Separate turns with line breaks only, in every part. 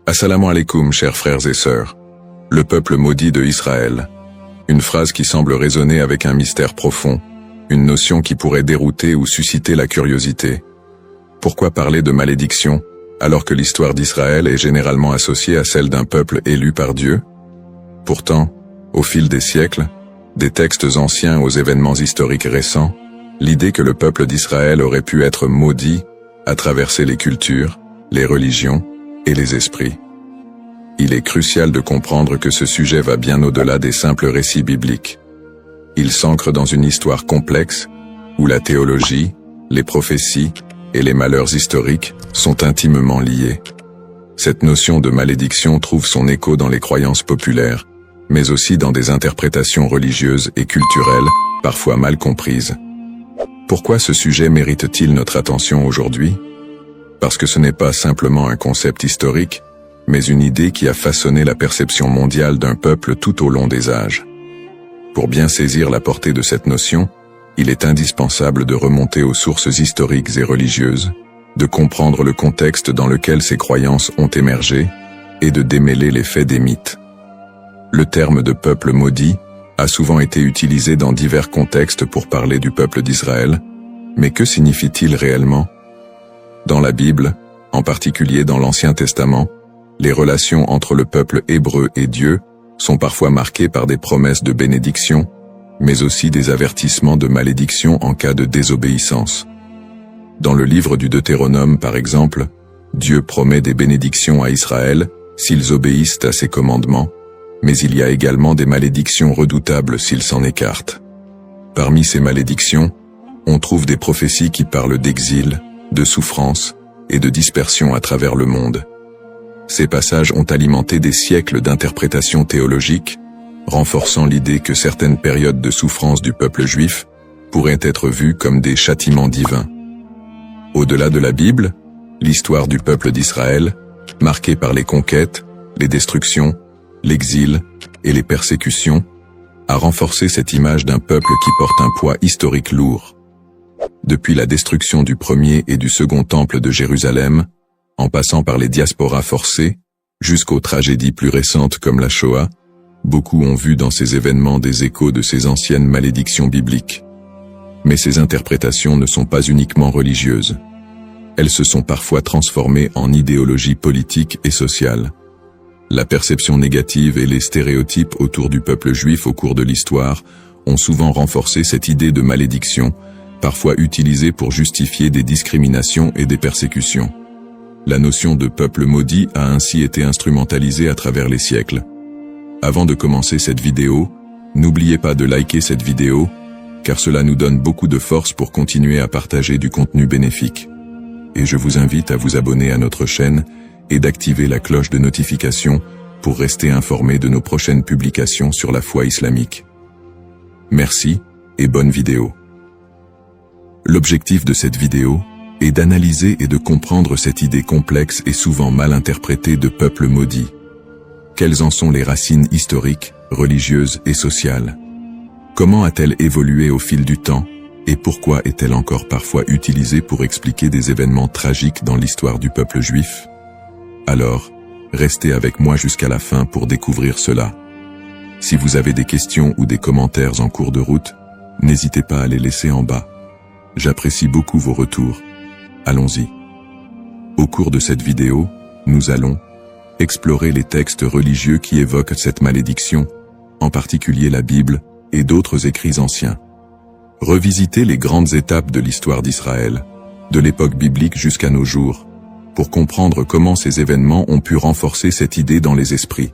Assalamu alaikum, chers frères et sœurs. Le peuple maudit de Israël. Une phrase qui semble résonner avec un mystère profond, une notion qui pourrait dérouter ou susciter la curiosité. Pourquoi parler de malédiction, alors que l'histoire d'Israël est généralement associée à celle d'un peuple élu par Dieu? Pourtant, au fil des siècles, des textes anciens aux événements historiques récents, l'idée que le peuple d'Israël aurait pu être maudit a traversé les cultures, les religions et les esprits. Il est crucial de comprendre que ce sujet va bien au-delà des simples récits bibliques. Il s'ancre dans une histoire complexe, où la théologie, les prophéties et les malheurs historiques sont intimement liés. Cette notion de malédiction trouve son écho dans les croyances populaires, mais aussi dans des interprétations religieuses et culturelles, parfois mal comprises. Pourquoi ce sujet mérite-t-il notre attention aujourd'hui? Parce que ce n'est pas simplement un concept historique, mais une idée qui a façonné la perception mondiale d'un peuple tout au long des âges. Pour bien saisir la portée de cette notion, il est indispensable de remonter aux sources historiques et religieuses, de comprendre le contexte dans lequel ces croyances ont émergé, et de démêler les faits des mythes. Le terme de peuple maudit a souvent été utilisé dans divers contextes pour parler du peuple d'Israël, mais que signifie-t-il réellement? Dans la Bible, en particulier dans l'Ancien Testament, les relations entre le peuple hébreu et Dieu sont parfois marquées par des promesses de bénédiction, mais aussi des avertissements de malédiction en cas de désobéissance. Dans le livre du Deutéronome, par exemple, Dieu promet des bénédictions à Israël s'ils obéissent à ses commandements, mais il y a également des malédictions redoutables s'ils s'en écartent. Parmi ces malédictions, on trouve des prophéties qui parlent d'exil, de souffrance et de dispersion à travers le monde. Ces passages ont alimenté des siècles d'interprétations théologiques, renforçant l'idée que certaines périodes de souffrance du peuple juif pourraient être vues comme des châtiments divins. Au-delà de la Bible, l'histoire du peuple d'Israël, marquée par les conquêtes, les destructions, l'exil et les persécutions, a renforcé cette image d'un peuple qui porte un poids historique lourd. Depuis la destruction du premier et du second temple de Jérusalem, en passant par les diasporas forcées, jusqu'aux tragédies plus récentes comme la Shoah, beaucoup ont vu dans ces événements des échos de ces anciennes malédictions bibliques. Mais ces interprétations ne sont pas uniquement religieuses. Elles se sont parfois transformées en idéologie politique et sociale. La perception négative et les stéréotypes autour du peuple juif au cours de l'histoire ont souvent renforcé cette idée de malédiction, parfois utilisée pour justifier des discriminations et des persécutions. La notion de peuple maudit a ainsi été instrumentalisée à travers les siècles. Avant de commencer cette vidéo, n'oubliez pas de liker cette vidéo, car cela nous donne beaucoup de force pour continuer à partager du contenu bénéfique. Et je vous invite à vous abonner à notre chaîne et d'activer la cloche de notification pour rester informé de nos prochaines publications sur la foi islamique. Merci et bonne vidéo. L'objectif de cette vidéo est d'analyser et de comprendre cette idée complexe et souvent mal interprétée de peuple maudit. Quelles en sont les racines historiques, religieuses et sociales? Comment a-t-elle évolué au fil du temps, et pourquoi est-elle encore parfois utilisée pour expliquer des événements tragiques dans l'histoire du peuple juif? Alors, restez avec moi jusqu'à la fin pour découvrir cela. Si vous avez des questions ou des commentaires en cours de route, n'hésitez pas à les laisser en bas. J'apprécie beaucoup vos retours. Allons-y. Au cours de cette vidéo, nous allons explorer les textes religieux qui évoquent cette malédiction, en particulier la Bible et d'autres écrits anciens. Revisiter les grandes étapes de l'histoire d'Israël, de l'époque biblique jusqu'à nos jours, pour comprendre comment ces événements ont pu renforcer cette idée dans les esprits.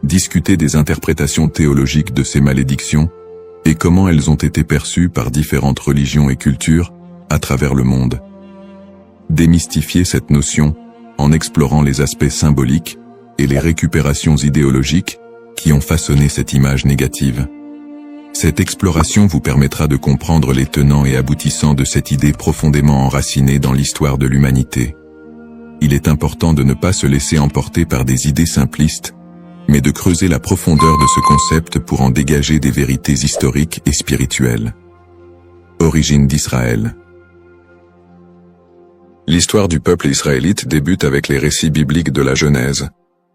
Discuter des interprétations théologiques de ces malédictions, et comment elles ont été perçues par différentes religions et cultures à travers le monde. Démystifier cette notion en explorant les aspects symboliques et les récupérations idéologiques qui ont façonné cette image négative. Cette exploration vous permettra de comprendre les tenants et aboutissants de cette idée profondément enracinée dans l'histoire de l'humanité. Il est important de ne pas se laisser emporter par des idées simplistes, mais de creuser la profondeur de ce concept pour en dégager des vérités historiques et spirituelles. Origine d'Israël. L'histoire du peuple israélite débute avec les récits bibliques de la Genèse,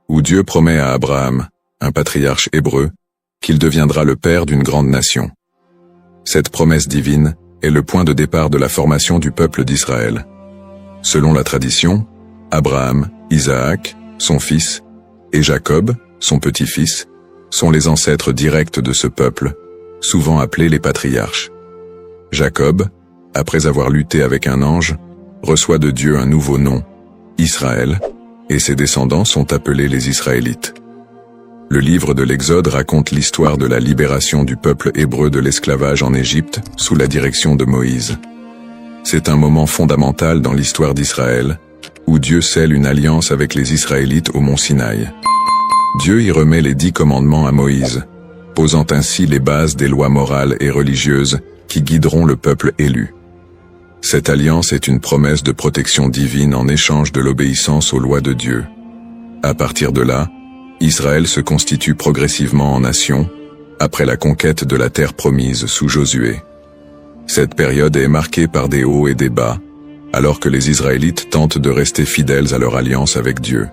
où Dieu promet à Abraham, un patriarche hébreu, qu'il deviendra le père d'une grande nation. Cette promesse divine est le point de départ de la formation du peuple d'Israël. Selon la tradition, Abraham, Isaac, son fils, et Jacob, son petit-fils, sont les ancêtres directs de ce peuple, souvent appelés les patriarches. Jacob, après avoir lutté avec un ange, reçoit de Dieu un nouveau nom, Israël, et ses descendants sont appelés les Israélites. Le livre de l'Exode raconte l'histoire de la libération du peuple hébreu de l'esclavage en Égypte sous la direction de Moïse. C'est un moment fondamental dans l'histoire d'Israël, où Dieu scelle une alliance avec les Israélites au mont Sinaï. Dieu y remet les 10 commandements à Moïse, posant ainsi les bases des lois morales et religieuses qui guideront le peuple élu. Cette alliance est une promesse de protection divine en échange de l'obéissance aux lois de Dieu. À partir de là, Israël se constitue progressivement en nation, après la conquête de la terre promise sous Josué. Cette période est marquée par des hauts et des bas, alors que les Israélites tentent de rester fidèles à leur alliance avec Dieu.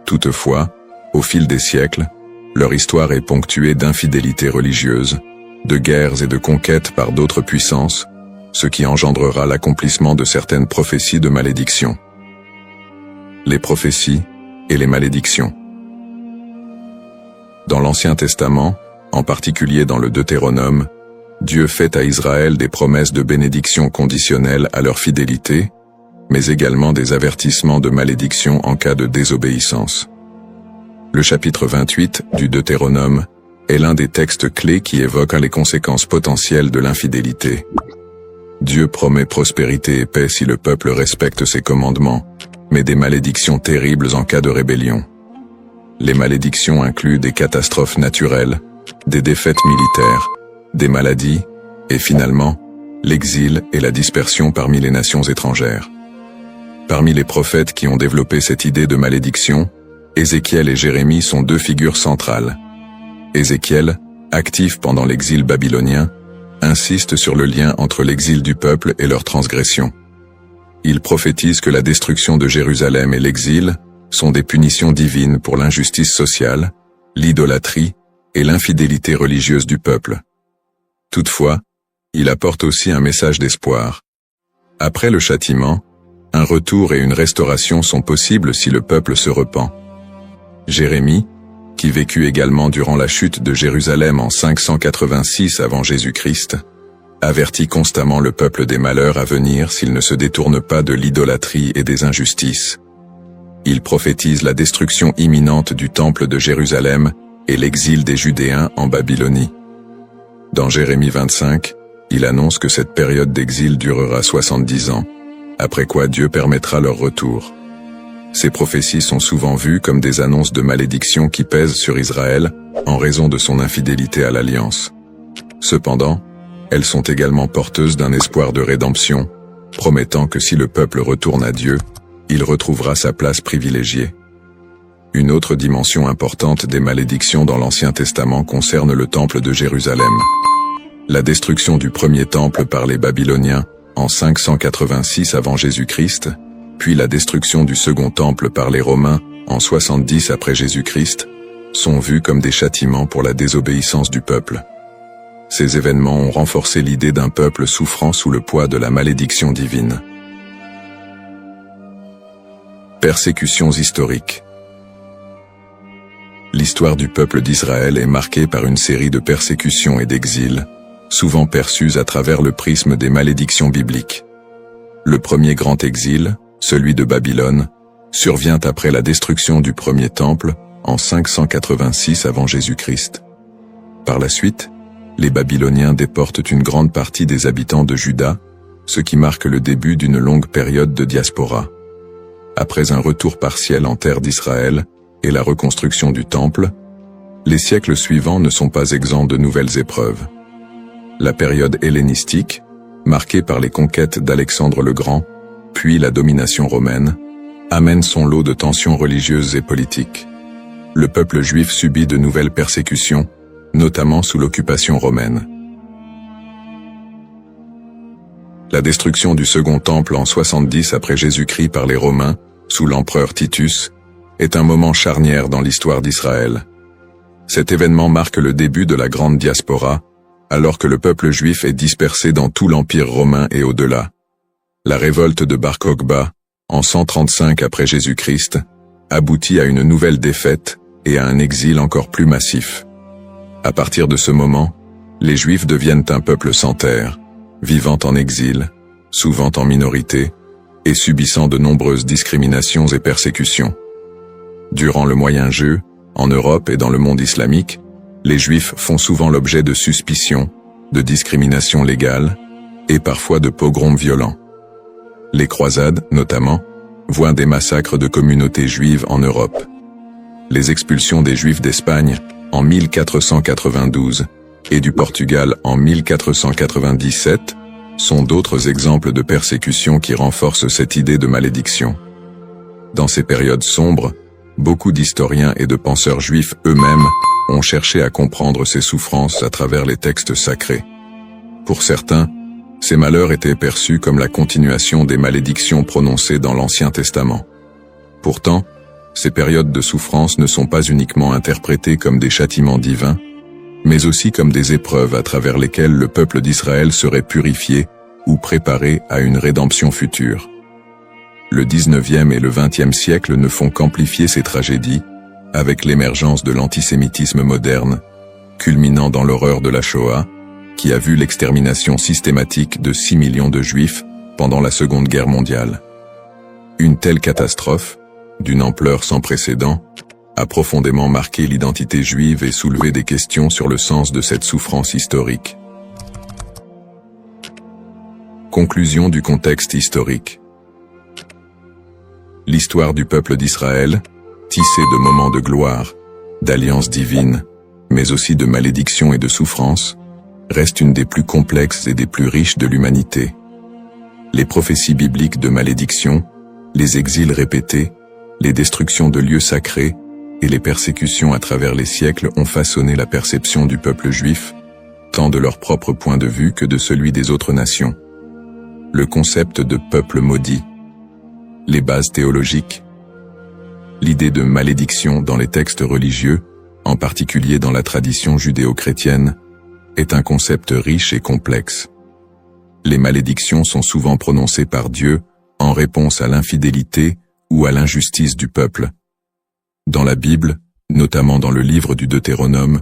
Toutefois, au fil des siècles, leur histoire est ponctuée d'infidélités religieuses, de guerres et de conquêtes par d'autres puissances, ce qui engendrera l'accomplissement de certaines prophéties de malédiction. Les prophéties et les malédictions. Dans l'Ancien Testament, en particulier dans le Deutéronome, Dieu fait à Israël des promesses de bénédiction conditionnelles à leur fidélité, mais également des avertissements de malédiction en cas de désobéissance. Le chapitre 28 du Deutéronome est l'un des textes clés qui évoque les conséquences potentielles de l'infidélité. Dieu promet prospérité et paix si le peuple respecte ses commandements, mais des malédictions terribles en cas de rébellion. Les malédictions incluent des catastrophes naturelles, des défaites militaires, des maladies, et finalement, l'exil et la dispersion parmi les nations étrangères. Parmi les prophètes qui ont développé cette idée de malédiction, Ézéchiel et Jérémie sont 2 figures centrales. Ézéchiel, actif pendant l'exil babylonien, insiste sur le lien entre l'exil du peuple et leur transgression. Il prophétise que la destruction de Jérusalem et l'exil sont des punitions divines pour l'injustice sociale, l'idolâtrie et l'infidélité religieuse du peuple. Toutefois, il apporte aussi un message d'espoir. Après le châtiment, un retour et une restauration sont possibles si le peuple se repent. Jérémie, qui vécut également durant la chute de Jérusalem en 586 avant Jésus-Christ, avertit constamment le peuple des malheurs à venir s'il ne se détourne pas de l'idolâtrie et des injustices. Il prophétise la destruction imminente du temple de Jérusalem et l'exil des Judéens en Babylonie. Dans Jérémie 25, il annonce que cette période d'exil durera 70 ans, après quoi Dieu permettra leur retour. Ces prophéties sont souvent vues comme des annonces de malédiction qui pèsent sur Israël en raison de son infidélité à l'alliance. Cependant, elles sont également porteuses d'un espoir de rédemption, promettant que si le peuple retourne à Dieu, il retrouvera sa place privilégiée. Une autre dimension importante des malédictions dans l'Ancien Testament concerne le temple de Jérusalem. La destruction du premier temple par les Babyloniens en 586 avant Jésus-Christ, puis la destruction du second temple par les Romains en 70 après Jésus-Christ, sont vus comme des châtiments pour la désobéissance du peuple. Ces événements ont renforcé l'idée d'un peuple souffrant sous le poids de la malédiction divine. Persécutions historiques. L'histoire du peuple d'Israël est marquée par une série de persécutions et d'exils, souvent perçues à travers le prisme des malédictions bibliques. Le premier grand exil, celui de Babylone, survient après la destruction du premier temple en 586 avant Jésus-Christ. Par la suite, les Babyloniens déportent une grande partie des habitants de Juda, ce qui marque le début d'une longue période de diaspora. Après un retour partiel en terre d'Israël et la reconstruction du temple, les siècles suivants ne sont pas exempts de nouvelles épreuves. La période hellénistique, marquée par les conquêtes d'Alexandre le Grand, puis la domination romaine, amène son lot de tensions religieuses et politiques. Le peuple juif subit de nouvelles persécutions, notamment sous l'occupation romaine. La destruction du Second Temple en 70 après Jésus-Christ par les Romains, sous l'empereur Titus, est un moment charnière dans l'histoire d'Israël. Cet événement marque le début de la grande diaspora, alors que le peuple juif est dispersé dans tout l'Empire romain et au-delà. La révolte de Bar Kokhba, en 135 après Jésus-Christ, aboutit à une nouvelle défaite et à un exil encore plus massif. À partir de ce moment, les Juifs deviennent un peuple sans terre, vivant en exil, souvent en minorité, et subissant de nombreuses discriminations et persécutions. Durant le Moyen-Âge, en Europe et dans le monde islamique, les Juifs font souvent l'objet de suspicions, de discriminations légales, et parfois de pogroms violents. Les croisades, notamment, voient des massacres de communautés juives en Europe. Les expulsions des Juifs d'Espagne, en 1492, et du Portugal en 1497, sont d'autres exemples de persécutions qui renforcent cette idée de malédiction. Dans ces périodes sombres, beaucoup d'historiens et de penseurs juifs eux-mêmes ont cherché à comprendre ces souffrances à travers les textes sacrés. Pour certains, ces malheurs étaient perçus comme la continuation des malédictions prononcées dans l'Ancien Testament. Pourtant, ces périodes de souffrance ne sont pas uniquement interprétées comme des châtiments divins, mais aussi comme des épreuves à travers lesquelles le peuple d'Israël serait purifié ou préparé à une rédemption future. Le 19e et le 20e siècle ne font qu'amplifier ces tragédies, avec l'émergence de l'antisémitisme moderne, culminant dans l'horreur de la Shoah, qui a vu l'extermination systématique de 6 millions de Juifs pendant la Seconde Guerre mondiale. Une telle catastrophe, d'une ampleur sans précédent, a profondément marqué l'identité juive et soulevé des questions sur le sens de cette souffrance historique. Conclusion du contexte historique. L'histoire du peuple d'Israël, tissée de moments de gloire, d'alliances divines, mais aussi de malédictions et de souffrances, reste une des plus complexes et des plus riches de l'humanité. Les prophéties bibliques de malédiction, les exils répétés, les destructions de lieux sacrés et les persécutions à travers les siècles ont façonné la perception du peuple juif, tant de leur propre point de vue que de celui des autres nations. Le concept de peuple maudit, les bases théologiques, l'idée de malédiction dans les textes religieux, en particulier dans la tradition judéo-chrétienne, est un concept riche et complexe. Les malédictions sont souvent prononcées par Dieu en réponse à l'infidélité ou à l'injustice du peuple. Dans la Bible, notamment dans le livre du Deutéronome,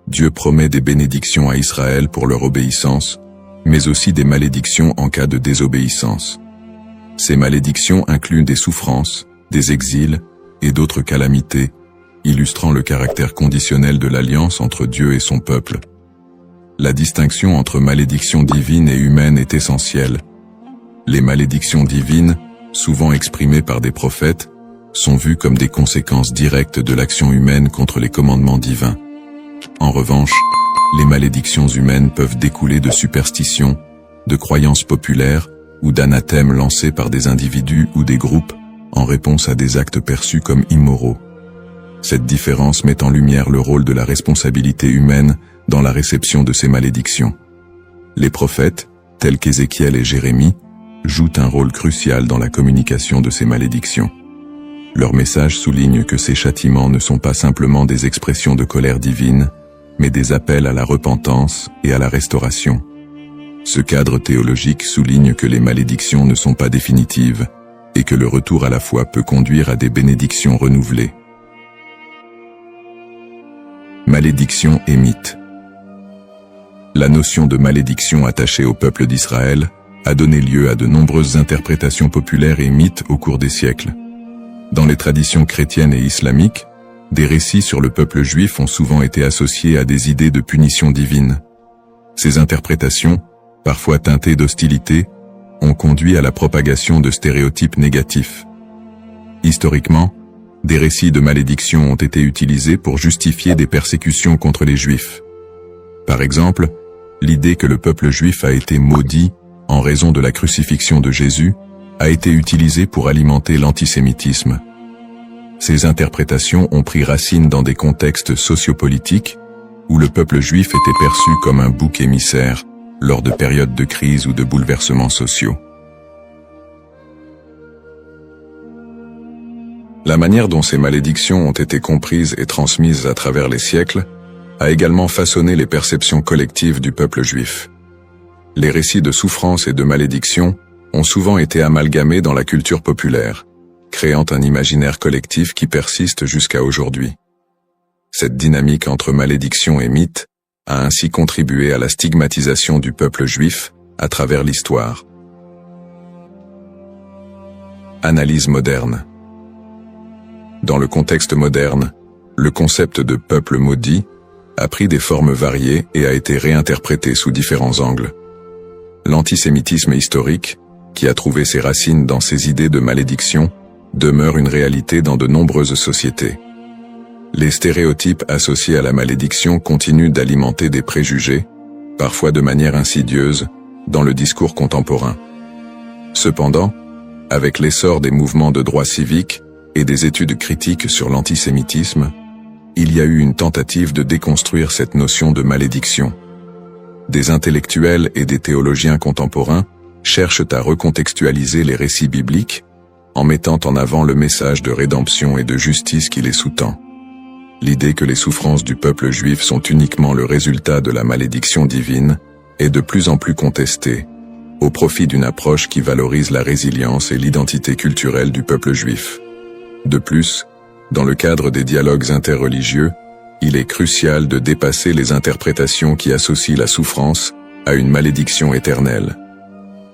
Dieu promet des bénédictions à Israël pour leur obéissance, mais aussi des malédictions en cas de désobéissance. Ces malédictions incluent des souffrances, des exils et d'autres calamités, illustrant le caractère conditionnel de l'alliance entre Dieu et son peuple. La distinction entre malédiction divine et humaine est essentielle. Les malédictions divines, souvent exprimées par des prophètes, sont vues comme des conséquences directes de l'action humaine contre les commandements divins. En revanche, les malédictions humaines peuvent découler de superstitions, de croyances populaires ou d'anathèmes lancés par des individus ou des groupes en réponse à des actes perçus comme immoraux. Cette différence met en lumière le rôle de la responsabilité humaine dans la réception de ces malédictions. Les prophètes, tels qu'Ézéchiel et Jérémie, jouent un rôle crucial dans la communication de ces malédictions. Leur message souligne que ces châtiments ne sont pas simplement des expressions de colère divine, mais des appels à la repentance et à la restauration. Ce cadre théologique souligne que les malédictions ne sont pas définitives, et que le retour à la foi peut conduire à des bénédictions renouvelées. Malédiction et mythe. La notion de malédiction attachée au peuple d'Israël a donné lieu à de nombreuses interprétations populaires et mythes au cours des siècles. Dans les traditions chrétiennes et islamiques, des récits sur le peuple juif ont souvent été associés à des idées de punition divine. Ces interprétations, parfois teintées d'hostilité, ont conduit à la propagation de stéréotypes négatifs. Historiquement, des récits de malédiction ont été utilisés pour justifier des persécutions contre les Juifs. Par exemple, l'idée que le peuple juif a été maudit en raison de la crucifixion de Jésus a été utilisée pour alimenter l'antisémitisme. Ces interprétations ont pris racine dans des contextes sociopolitiques où le peuple juif était perçu comme un bouc émissaire lors de périodes de crise ou de bouleversements sociaux. La manière dont ces malédictions ont été comprises et transmises à travers les siècles a également façonné les perceptions collectives du peuple juif. Les récits de souffrance et de malédiction ont souvent été amalgamés dans la culture populaire, créant un imaginaire collectif qui persiste jusqu'à aujourd'hui. Cette dynamique entre malédiction et mythe a ainsi contribué à la stigmatisation du peuple juif à travers l'histoire. Analyse moderne. Dans le contexte moderne, le concept de peuple maudit a pris des formes variées et a été réinterprété sous différents angles. L'antisémitisme historique, qui a trouvé ses racines dans ces idées de malédiction, demeure une réalité dans de nombreuses sociétés. Les stéréotypes associés à la malédiction continuent d'alimenter des préjugés, parfois de manière insidieuse, dans le discours contemporain. Cependant, avec l'essor des mouvements de droits civiques et des études critiques sur l'antisémitisme, il y a eu une tentative de déconstruire cette notion de malédiction. Des intellectuels et des théologiens contemporains cherchent à recontextualiser les récits bibliques en mettant en avant le message de rédemption et de justice qui les sous-tend. L'idée que les souffrances du peuple juif sont uniquement le résultat de la malédiction divine est de plus en plus contestée, au profit d'une approche qui valorise la résilience et l'identité culturelle du peuple juif. De plus, dans le cadre des dialogues interreligieux, il est crucial de dépasser les interprétations qui associent la souffrance à une malédiction éternelle.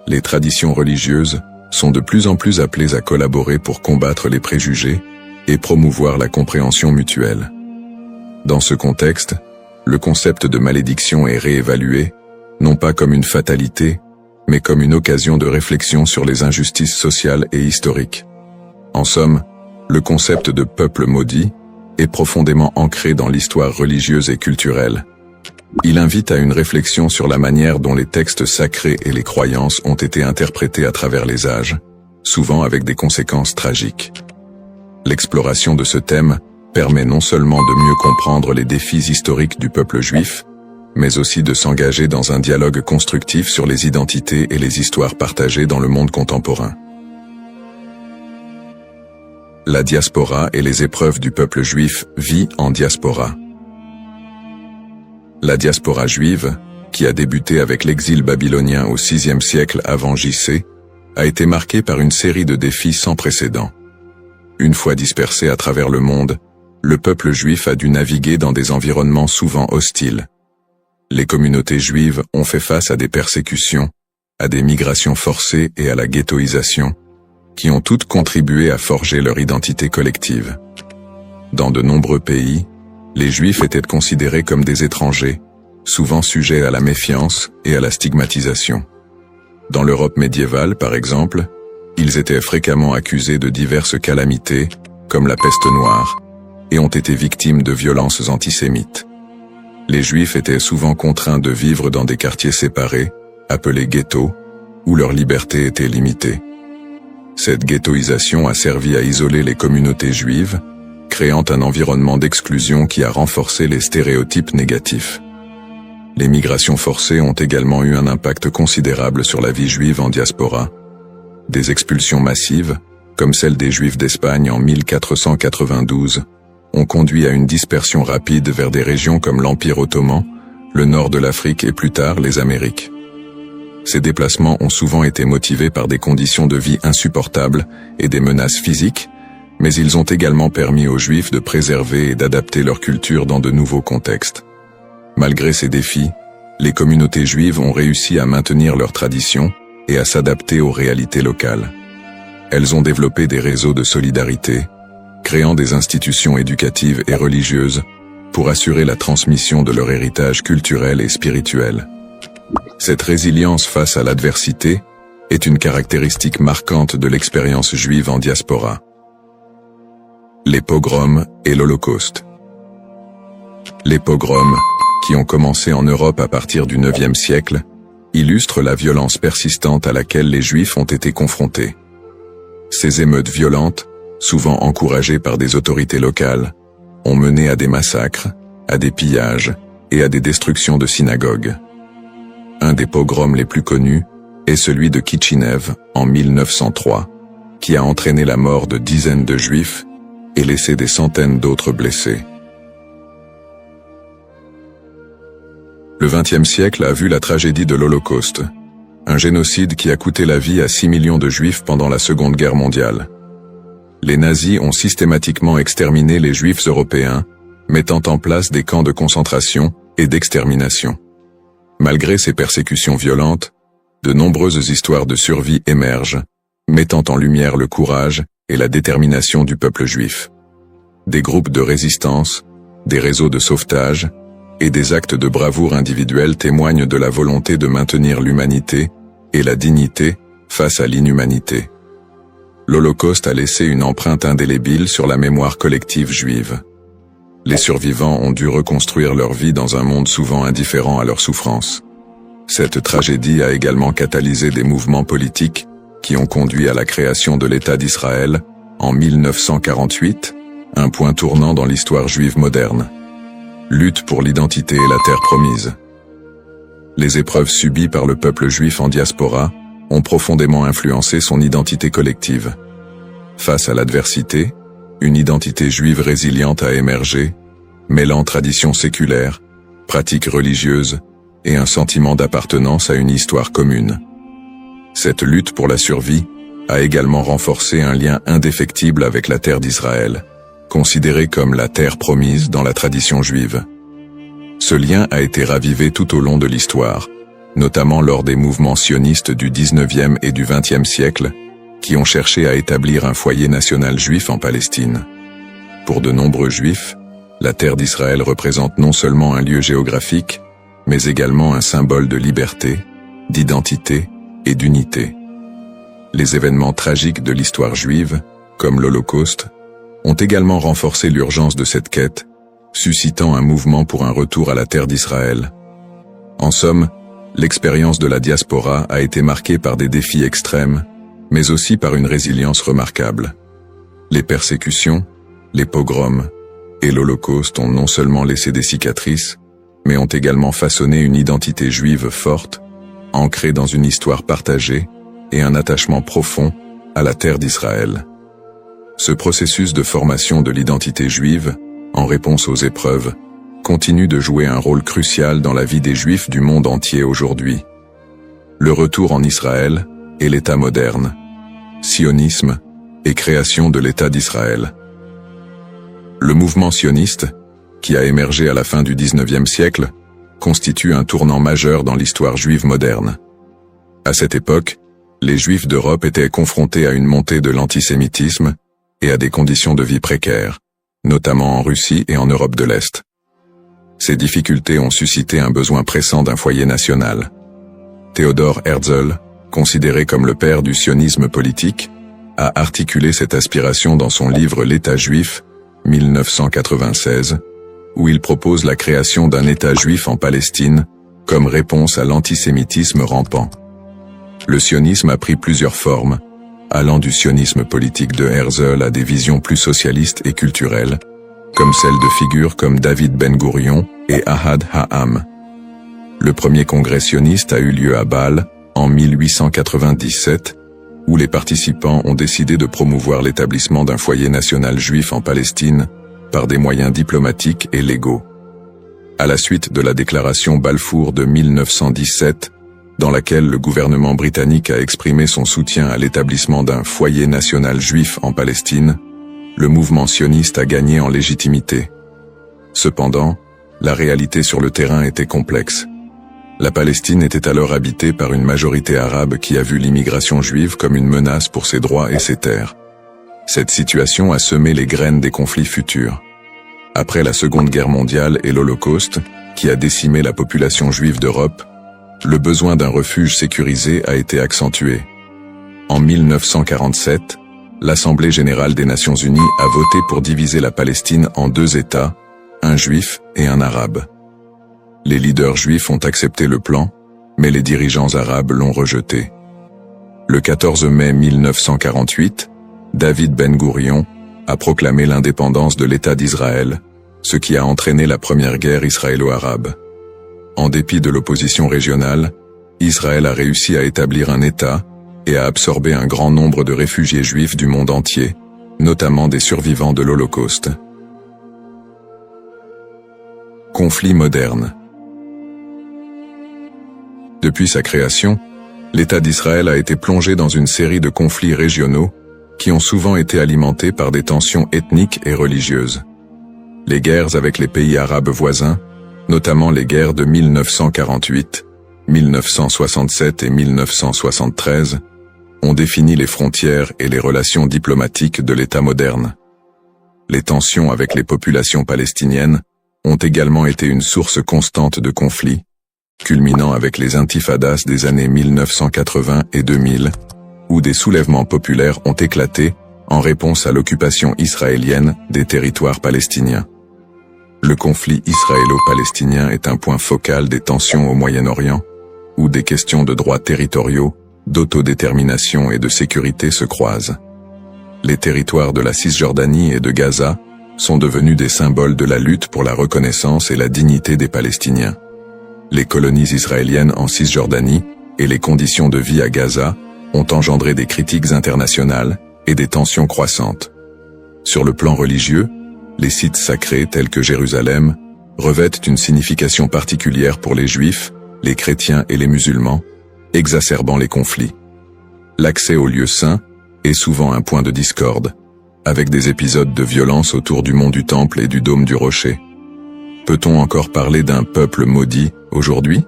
Les traditions religieuses sont de plus en plus appelées à collaborer pour combattre les préjugés et promouvoir la compréhension mutuelle. Dans ce contexte, le concept de malédiction est réévalué, non pas comme une fatalité, mais comme une occasion de réflexion sur les injustices sociales et historiques. En somme, le concept de peuple maudit est profondément ancré dans l'histoire religieuse et culturelle. Il invite à une réflexion sur la manière dont les textes sacrés et les croyances ont été interprétés à travers les âges, souvent avec des conséquences tragiques. L'exploration de ce thème permet non seulement de mieux comprendre les défis historiques du peuple juif, mais aussi de s'engager dans un dialogue constructif sur les identités et les histoires partagées dans le monde contemporain. La diaspora et les épreuves du peuple juif vit en diaspora. La diaspora juive, qui a débuté avec l'exil babylonien au VIe siècle avant J.C., a été marquée par une série de défis sans précédent. Une fois dispersé à travers le monde, le peuple juif a dû naviguer dans des environnements souvent hostiles. Les communautés juives ont fait face à des persécutions, à des migrations forcées et à la ghettoisation, qui ont toutes contribué à forger leur identité collective. Dans de nombreux pays, les Juifs étaient considérés comme des étrangers, souvent sujets à la méfiance et à la stigmatisation. Dans l'Europe médiévale, par exemple, ils étaient fréquemment accusés de diverses calamités, comme la peste noire, et ont été victimes de violences antisémites. Les Juifs étaient souvent contraints de vivre dans des quartiers séparés, appelés ghettos, où leur liberté était limitée. Cette ghettoisation a servi à isoler les communautés juives, créant un environnement d'exclusion qui a renforcé les stéréotypes négatifs. Les migrations forcées ont également eu un impact considérable sur la vie juive en diaspora. Des expulsions massives, comme celle des Juifs d'Espagne en 1492, ont conduit à une dispersion rapide vers des régions comme l'Empire ottoman, le nord de l'Afrique et plus tard les Amériques. Ces déplacements ont souvent été motivés par des conditions de vie insupportables et des menaces physiques, mais ils ont également permis aux Juifs de préserver et d'adapter leur culture dans de nouveaux contextes. Malgré ces défis, les communautés juives ont réussi à maintenir leurs traditions et à s'adapter aux réalités locales. Elles ont développé des réseaux de solidarité, créant des institutions éducatives et religieuses pour assurer la transmission de leur héritage culturel et spirituel. Cette résilience face à l'adversité est une caractéristique marquante de l'expérience juive en diaspora. Les pogroms et l'Holocauste. Les pogroms, qui ont commencé en Europe à partir du IXe siècle, illustrent la violence persistante à laquelle les Juifs ont été confrontés. Ces émeutes violentes, souvent encouragées par des autorités locales, ont mené à des massacres, à des pillages et à des destructions de synagogues. Un des pogroms les plus connus est celui de Kitchinev en 1903, qui a entraîné la mort de dizaines de Juifs et laissé des centaines d'autres blessés. Le XXe siècle a vu la tragédie de l'Holocauste, un génocide qui a coûté la vie à 6 millions de Juifs pendant la Seconde Guerre mondiale. Les nazis ont systématiquement exterminé les Juifs européens, mettant en place des camps de concentration et d'extermination. Malgré ces persécutions violentes, de nombreuses histoires de survie émergent, mettant en lumière le courage et la détermination du peuple juif. Des groupes de résistance, des réseaux de sauvetage et des actes de bravoure individuels témoignent de la volonté de maintenir l'humanité et la dignité face à l'inhumanité. L'Holocauste a laissé une empreinte indélébile sur la mémoire collective juive. Les survivants ont dû reconstruire leur vie dans un monde souvent indifférent à leurs souffrances. Cette tragédie a également catalysé des mouvements politiques qui ont conduit à la création de l'État d'Israël en 1948, un point tournant dans l'histoire juive moderne. Lutte pour l'identité et la terre promise. Les épreuves subies par le peuple juif en diaspora ont profondément influencé son identité collective. Face à l'adversité, une identité juive résiliente a émergé, mêlant traditions séculaires, pratiques religieuses et un sentiment d'appartenance à une histoire commune. Cette lutte pour la survie a également renforcé un lien indéfectible avec la terre d'Israël, considérée comme la terre promise dans la tradition juive. Ce lien a été ravivé tout au long de l'histoire, notamment lors des mouvements sionistes du XIXe et du XXe siècle, qui ont cherché à établir un foyer national juif en Palestine. Pour de nombreux juifs, la terre d'Israël représente non seulement un lieu géographique, mais également un symbole de liberté, d'identité et d'unité. Les événements tragiques de l'histoire juive, comme l'Holocauste, ont également renforcé l'urgence de cette quête, suscitant un mouvement pour un retour à la terre d'Israël. En somme, l'expérience de la diaspora a été marquée par des défis extrêmes, mais aussi par une résilience remarquable. Les persécutions, les pogroms et l'Holocauste ont non seulement laissé des cicatrices, mais ont également façonné une identité juive forte, ancrée dans une histoire partagée et un attachement profond à la terre d'Israël. Ce processus de formation de l'identité juive, en réponse aux épreuves, continue de jouer un rôle crucial dans la vie des Juifs du monde entier aujourd'hui. Le retour en Israël et l'État moderne, sionisme et création de l'État d'Israël. Le mouvement sioniste, qui a émergé à la fin du XIXe siècle, constitue un tournant majeur dans l'histoire juive moderne. À cette époque, les Juifs d'Europe étaient confrontés à une montée de l'antisémitisme et à des conditions de vie précaires, notamment en Russie et en Europe de l'Est. Ces difficultés ont suscité un besoin pressant d'un foyer national. Theodor Herzl, considéré comme le père du sionisme politique, a articulé cette aspiration dans son livre L'État juif, 1996, où il propose la création d'un État juif en Palestine, comme réponse à l'antisémitisme rampant. Le sionisme a pris plusieurs formes, allant du sionisme politique de Herzl à des visions plus socialistes et culturelles, comme celle de figures comme David Ben-Gourion et Ahad Ha'am. Le premier congrès sioniste a eu lieu à Bâle, en 1897, où les participants ont décidé de promouvoir l'établissement d'un foyer national juif en Palestine par des moyens diplomatiques et légaux. À la suite de la déclaration Balfour de 1917, dans laquelle le gouvernement britannique a exprimé son soutien à l'établissement d'un foyer national juif en Palestine, le mouvement sioniste a gagné en légitimité. Cependant, la réalité sur le terrain était complexe. La Palestine était alors habitée par une majorité arabe qui a vu l'immigration juive comme une menace pour ses droits et ses terres. Cette situation a semé les graines des conflits futurs. Après la Seconde Guerre mondiale et l'Holocauste, qui a décimé la population juive d'Europe, le besoin d'un refuge sécurisé a été accentué. En 1947, l'Assemblée générale des Nations unies a voté pour diviser la Palestine en deux États, un juif et un arabe. Les leaders juifs ont accepté le plan, mais les dirigeants arabes l'ont rejeté. Le 14 mai 1948, David Ben-Gourion a proclamé l'indépendance de l'État d'Israël, ce qui a entraîné la première guerre israélo-arabe. En dépit de l'opposition régionale, Israël a réussi à établir un État et à absorber un grand nombre de réfugiés juifs du monde entier, notamment des survivants de l'Holocauste. Conflit moderne. Depuis sa création, l'État d'Israël a été plongé dans une série de conflits régionaux qui ont souvent été alimentés par des tensions ethniques et religieuses. Les guerres avec les pays arabes voisins, notamment les guerres de 1948, 1967 et 1973, ont défini les frontières et les relations diplomatiques de l'État moderne. Les tensions avec les populations palestiniennes ont également été une source constante de conflits, culminant avec les intifadas des années 1980 et 2000, où des soulèvements populaires ont éclaté en réponse à l'occupation israélienne des territoires palestiniens. Le conflit israélo-palestinien est un point focal des tensions au Moyen-Orient, où des questions de droits territoriaux, d'autodétermination et de sécurité se croisent. Les territoires de la Cisjordanie et de Gaza sont devenus des symboles de la lutte pour la reconnaissance et la dignité des Palestiniens. Les colonies israéliennes en Cisjordanie et les conditions de vie à Gaza ont engendré des critiques internationales et des tensions croissantes. Sur le plan religieux, les sites sacrés tels que Jérusalem revêtent une signification particulière pour les Juifs, les chrétiens et les musulmans, exacerbant les conflits. L'accès aux lieux saints est souvent un point de discorde, avec des épisodes de violence autour du mont du Temple et du dôme du Rocher. Peut-on encore parler d'un peuple maudit aujourd'hui?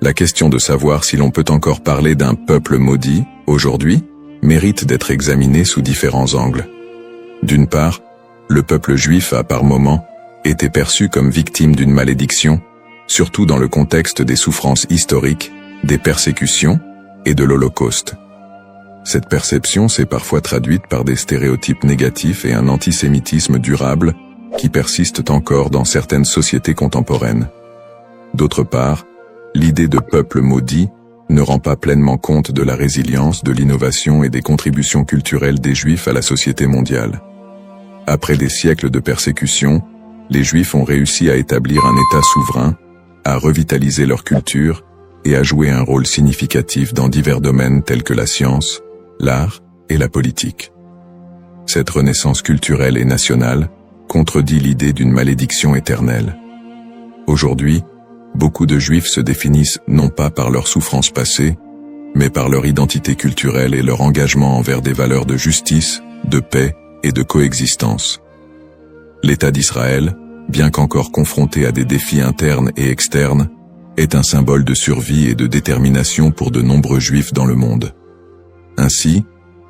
La question de savoir si l'on peut encore parler d'un peuple maudit aujourd'hui mérite d'être examinée sous différents angles. D'une part, le peuple juif a par moments été perçu comme victime d'une malédiction, surtout dans le contexte des souffrances historiques, des persécutions et de l'Holocauste. Cette perception s'est parfois traduite par des stéréotypes négatifs et un antisémitisme durable qui persistent encore dans certaines sociétés contemporaines. D'autre part, l'idée de peuple maudit ne rend pas pleinement compte de la résilience, de l'innovation et des contributions culturelles des Juifs à la société mondiale. Après des siècles de persécution, les Juifs ont réussi à établir un État souverain, à revitaliser leur culture et à jouer un rôle significatif dans divers domaines tels que la science, l'art et la politique. Cette renaissance culturelle et nationale contredit l'idée d'une malédiction éternelle. Aujourd'hui, beaucoup de Juifs se définissent non pas par leurs souffrances passées, mais par leur identité culturelle et leur engagement envers des valeurs de justice, de paix et de coexistence. L'État d'Israël, bien qu'encore confronté à des défis internes et externes, est un symbole de survie et de détermination pour de nombreux Juifs dans le monde. Ainsi,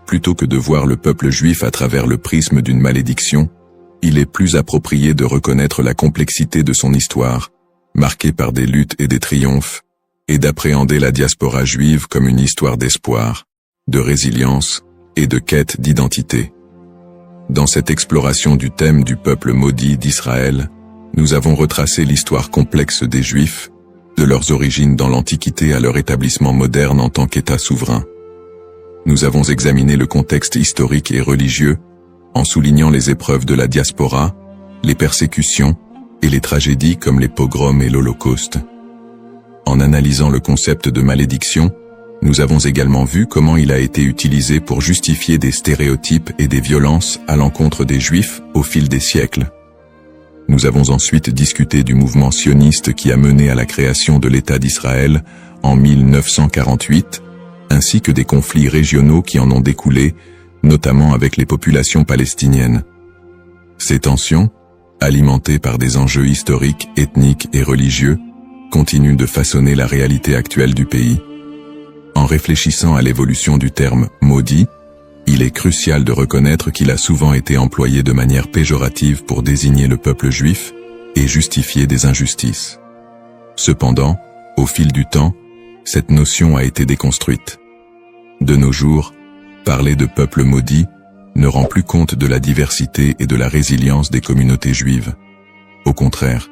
plutôt que de voir le peuple juif à travers le prisme d'une malédiction, il est plus approprié de reconnaître la complexité de son histoire, marquée par des luttes et des triomphes, et d'appréhender la diaspora juive comme une histoire d'espoir, de résilience et de quête d'identité. Dans cette exploration du thème du peuple maudit d'Israël, nous avons retracé l'histoire complexe des Juifs, de leurs origines dans l'Antiquité à leur établissement moderne en tant qu'État souverain. Nous avons examiné le contexte historique et religieux, en soulignant les épreuves de la diaspora, les persécutions et les tragédies comme les pogroms et l'Holocauste. En analysant le concept de malédiction, nous avons également vu comment il a été utilisé pour justifier des stéréotypes et des violences à l'encontre des Juifs au fil des siècles. Nous avons ensuite discuté du mouvement sioniste qui a mené à la création de l'État d'Israël en 1948, ainsi que des conflits régionaux qui en ont découlé, notamment avec les populations palestiniennes. Ces tensions, alimentées par des enjeux historiques, ethniques et religieux, continuent de façonner la réalité actuelle du pays. En réfléchissant à l'évolution du terme « maudit », il est crucial de reconnaître qu'il a souvent été employé de manière péjorative pour désigner le peuple juif et justifier des injustices. Cependant, au fil du temps, cette notion a été déconstruite. De nos jours, parler de peuple maudit ne rend plus compte de la diversité et de la résilience des communautés juives. Au contraire,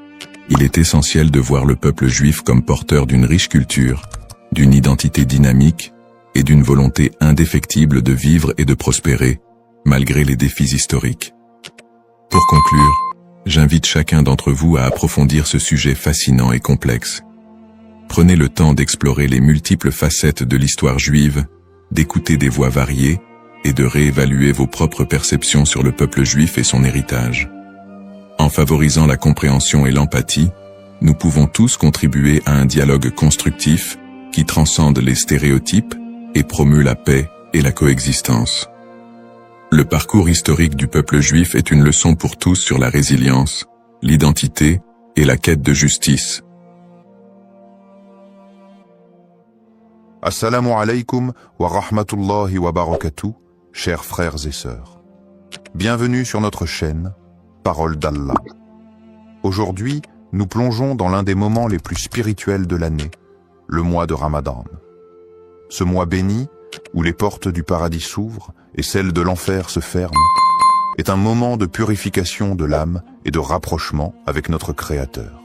il est essentiel de voir le peuple juif comme porteur d'une riche culture, d'une identité dynamique et d'une volonté indéfectible de vivre et de prospérer, malgré les défis historiques. Pour conclure, j'invite chacun d'entre vous à approfondir ce sujet fascinant et complexe. Prenez le temps d'explorer les multiples facettes de l'histoire juive, d'écouter des voix variées et de réévaluer vos propres perceptions sur le peuple juif et son héritage. En favorisant la compréhension et l'empathie, nous pouvons tous contribuer à un dialogue constructif qui transcende les stéréotypes et promeut la paix et la coexistence. Le parcours historique du peuple juif est une leçon pour tous sur la résilience, l'identité et la quête de justice.
Assalamu alaikum wa rahmatullahi wa barakatuh, chers frères et sœurs. Bienvenue sur notre chaîne, Parole d'Allah. Aujourd'hui, nous plongeons dans l'un des moments les plus spirituels de l'année, le mois de Ramadan. Ce mois béni, où les portes du paradis s'ouvrent et celles de l'enfer se ferment, est un moment de purification de l'âme et de rapprochement avec notre Créateur.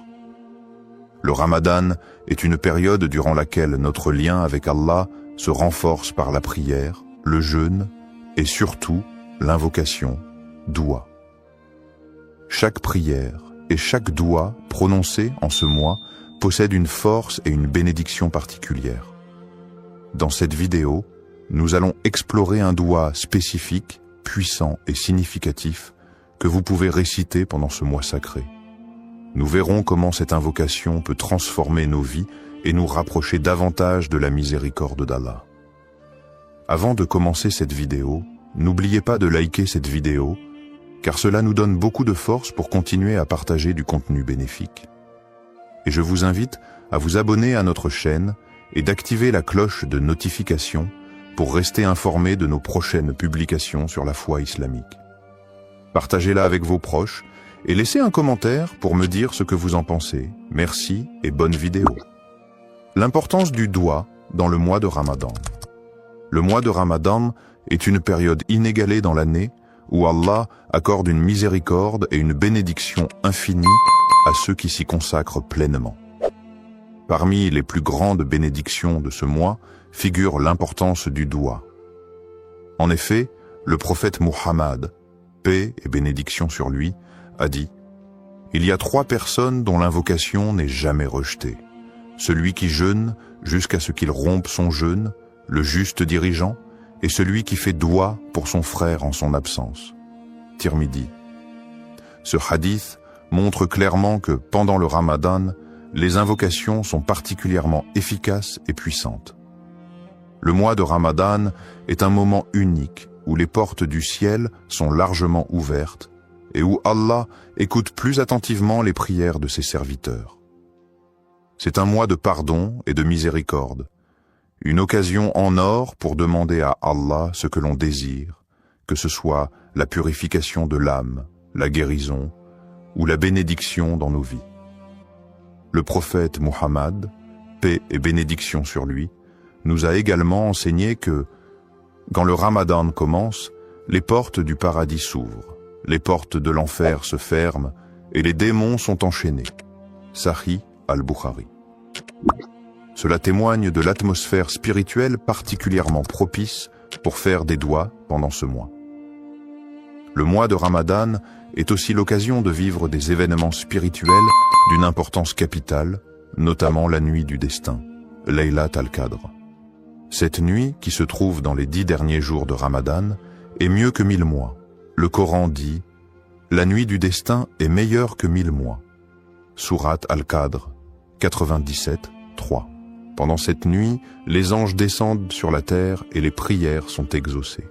Le Ramadan est une période durant laquelle notre lien avec Allah se renforce par la prière, le jeûne et surtout l'invocation, doua. Chaque prière et chaque doua prononcée en ce mois possède une force et une bénédiction particulière. Dans cette vidéo, nous allons explorer un doua spécifique, puissant et significatif que vous pouvez réciter pendant ce mois sacré. Nous verrons comment cette invocation peut transformer nos vies et nous rapprocher davantage de la miséricorde d'Allah. Avant de commencer cette vidéo, n'oubliez pas de liker cette vidéo, car cela nous donne beaucoup de force pour continuer à partager du contenu bénéfique. Et je vous invite à vous abonner à notre chaîne et d'activer la cloche de notification pour rester informé de nos prochaines publications sur la foi islamique. Partagez-la avec vos proches et laissez un commentaire pour me dire ce que vous en pensez. Merci et bonne vidéo. L'importance du doua dans le mois de Ramadan. Le mois de Ramadan est une période inégalée dans l'année où Allah accorde une miséricorde et une bénédiction infinie à ceux qui s'y consacrent pleinement. Parmi les plus grandes bénédictions de ce mois figure l'importance du doua. En effet, le prophète Muhammad, paix et bénédiction sur lui, a dit « Il y a 3 personnes dont l'invocation n'est jamais rejetée. Celui qui jeûne jusqu'à ce qu'il rompe son jeûne, le juste dirigeant, et celui qui fait doua pour son frère en son absence. » Tirmidhi. Ce hadith montre clairement que pendant le Ramadan, les invocations sont particulièrement efficaces et puissantes. Le mois de Ramadan est un moment unique où les portes du ciel sont largement ouvertes et où Allah écoute plus attentivement les prières de ses serviteurs. C'est un mois de pardon et de miséricorde, une occasion en or pour demander à Allah ce que l'on désire, que ce soit la purification de l'âme, la guérison ou la bénédiction dans nos vies. Le prophète Muhammad, paix et bénédiction sur lui, nous a également enseigné que, quand le Ramadan commence, les portes du paradis s'ouvrent, les portes de l'enfer se ferment et les démons sont enchaînés. Sahih al-Bukhari. Cela témoigne de l'atmosphère spirituelle particulièrement propice pour faire des douas pendant ce mois. Le mois de Ramadan est aussi l'occasion de vivre des événements spirituels d'une importance capitale, notamment la nuit du destin, Laylat al-Qadr. Cette nuit, qui se trouve dans les 10 derniers jours de Ramadan, est mieux que 1000 mois. Le Coran dit « La nuit du destin est meilleure que 1000 mois ». Surat al-Qadr, 97, 3. Pendant cette nuit, les anges descendent sur la terre et les prières sont exaucées.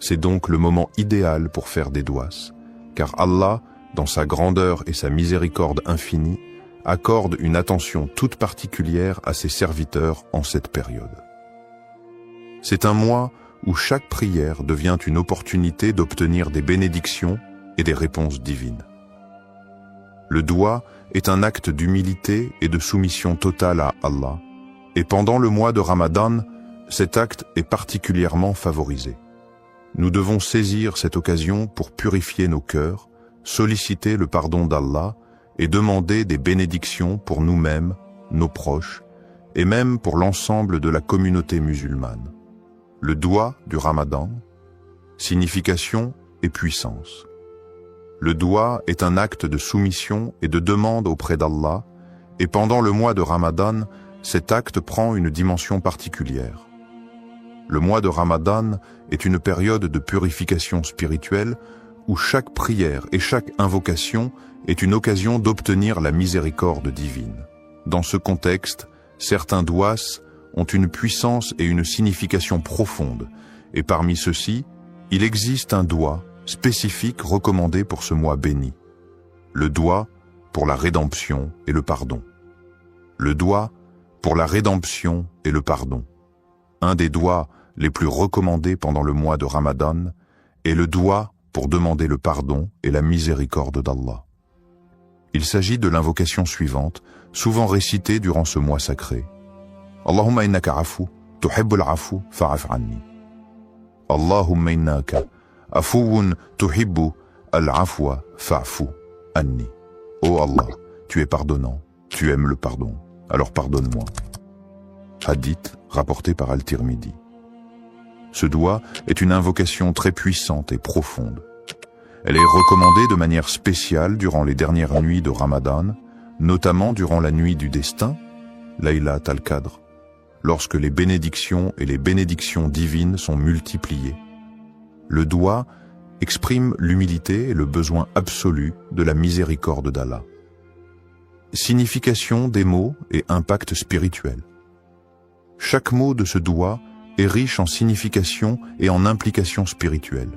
C'est donc le moment idéal pour faire des douas, car Allah, dans sa grandeur et sa miséricorde infinie, accorde une attention toute particulière à ses serviteurs en cette période. C'est un mois où chaque prière devient une opportunité d'obtenir des bénédictions et des réponses divines. Le doua est un acte d'humilité et de soumission totale à Allah, et pendant le mois de Ramadan, cet acte est particulièrement favorisé. Nous devons saisir cette occasion pour purifier nos cœurs, solliciter le pardon d'Allah et demander des bénédictions pour nous-mêmes, nos proches, et même pour l'ensemble de la communauté musulmane. Le doua du Ramadan, signification et puissance. Le doua est un acte de soumission et de demande auprès d'Allah, et pendant le mois de Ramadan, cet acte prend une dimension particulière. Le mois de Ramadan est une période de purification spirituelle où chaque prière et chaque invocation est une occasion d'obtenir la miséricorde divine. Dans ce contexte, certains douas ont une puissance et une signification profonde, et parmi ceux-ci, il existe un doua spécifique recommandé pour ce mois béni. Le doua pour la rédemption et le pardon. Le doua pour la rédemption et le pardon. Un des douas les plus recommandés pendant le mois de Ramadan est le doua pour demander le pardon et la miséricorde d'Allah. Il s'agit de l'invocation suivante, souvent récitée durant ce mois sacré. Allahumma innaka afu, tuhibbul afu, fa'af anni. Allahumma innaka afuwun tuhibbu al-afwa fa'fu anni. Oh Allah, tu es pardonnant, tu aimes le pardon, alors pardonne-moi. Hadith rapporté par Al-Tirmidhi. Ce doua est une invocation très puissante et profonde. Elle est recommandée de manière spéciale durant les dernières nuits de Ramadan, notamment durant la nuit du destin, Laylat al-Qadr, lorsque les bénédictions et les bénédictions divines sont multipliées. Le doua exprime l'humilité et le besoin absolu de la miséricorde d'Allah. Signification des mots et impact spirituel. Chaque mot de ce doua est riche en signification et en implications spirituelles.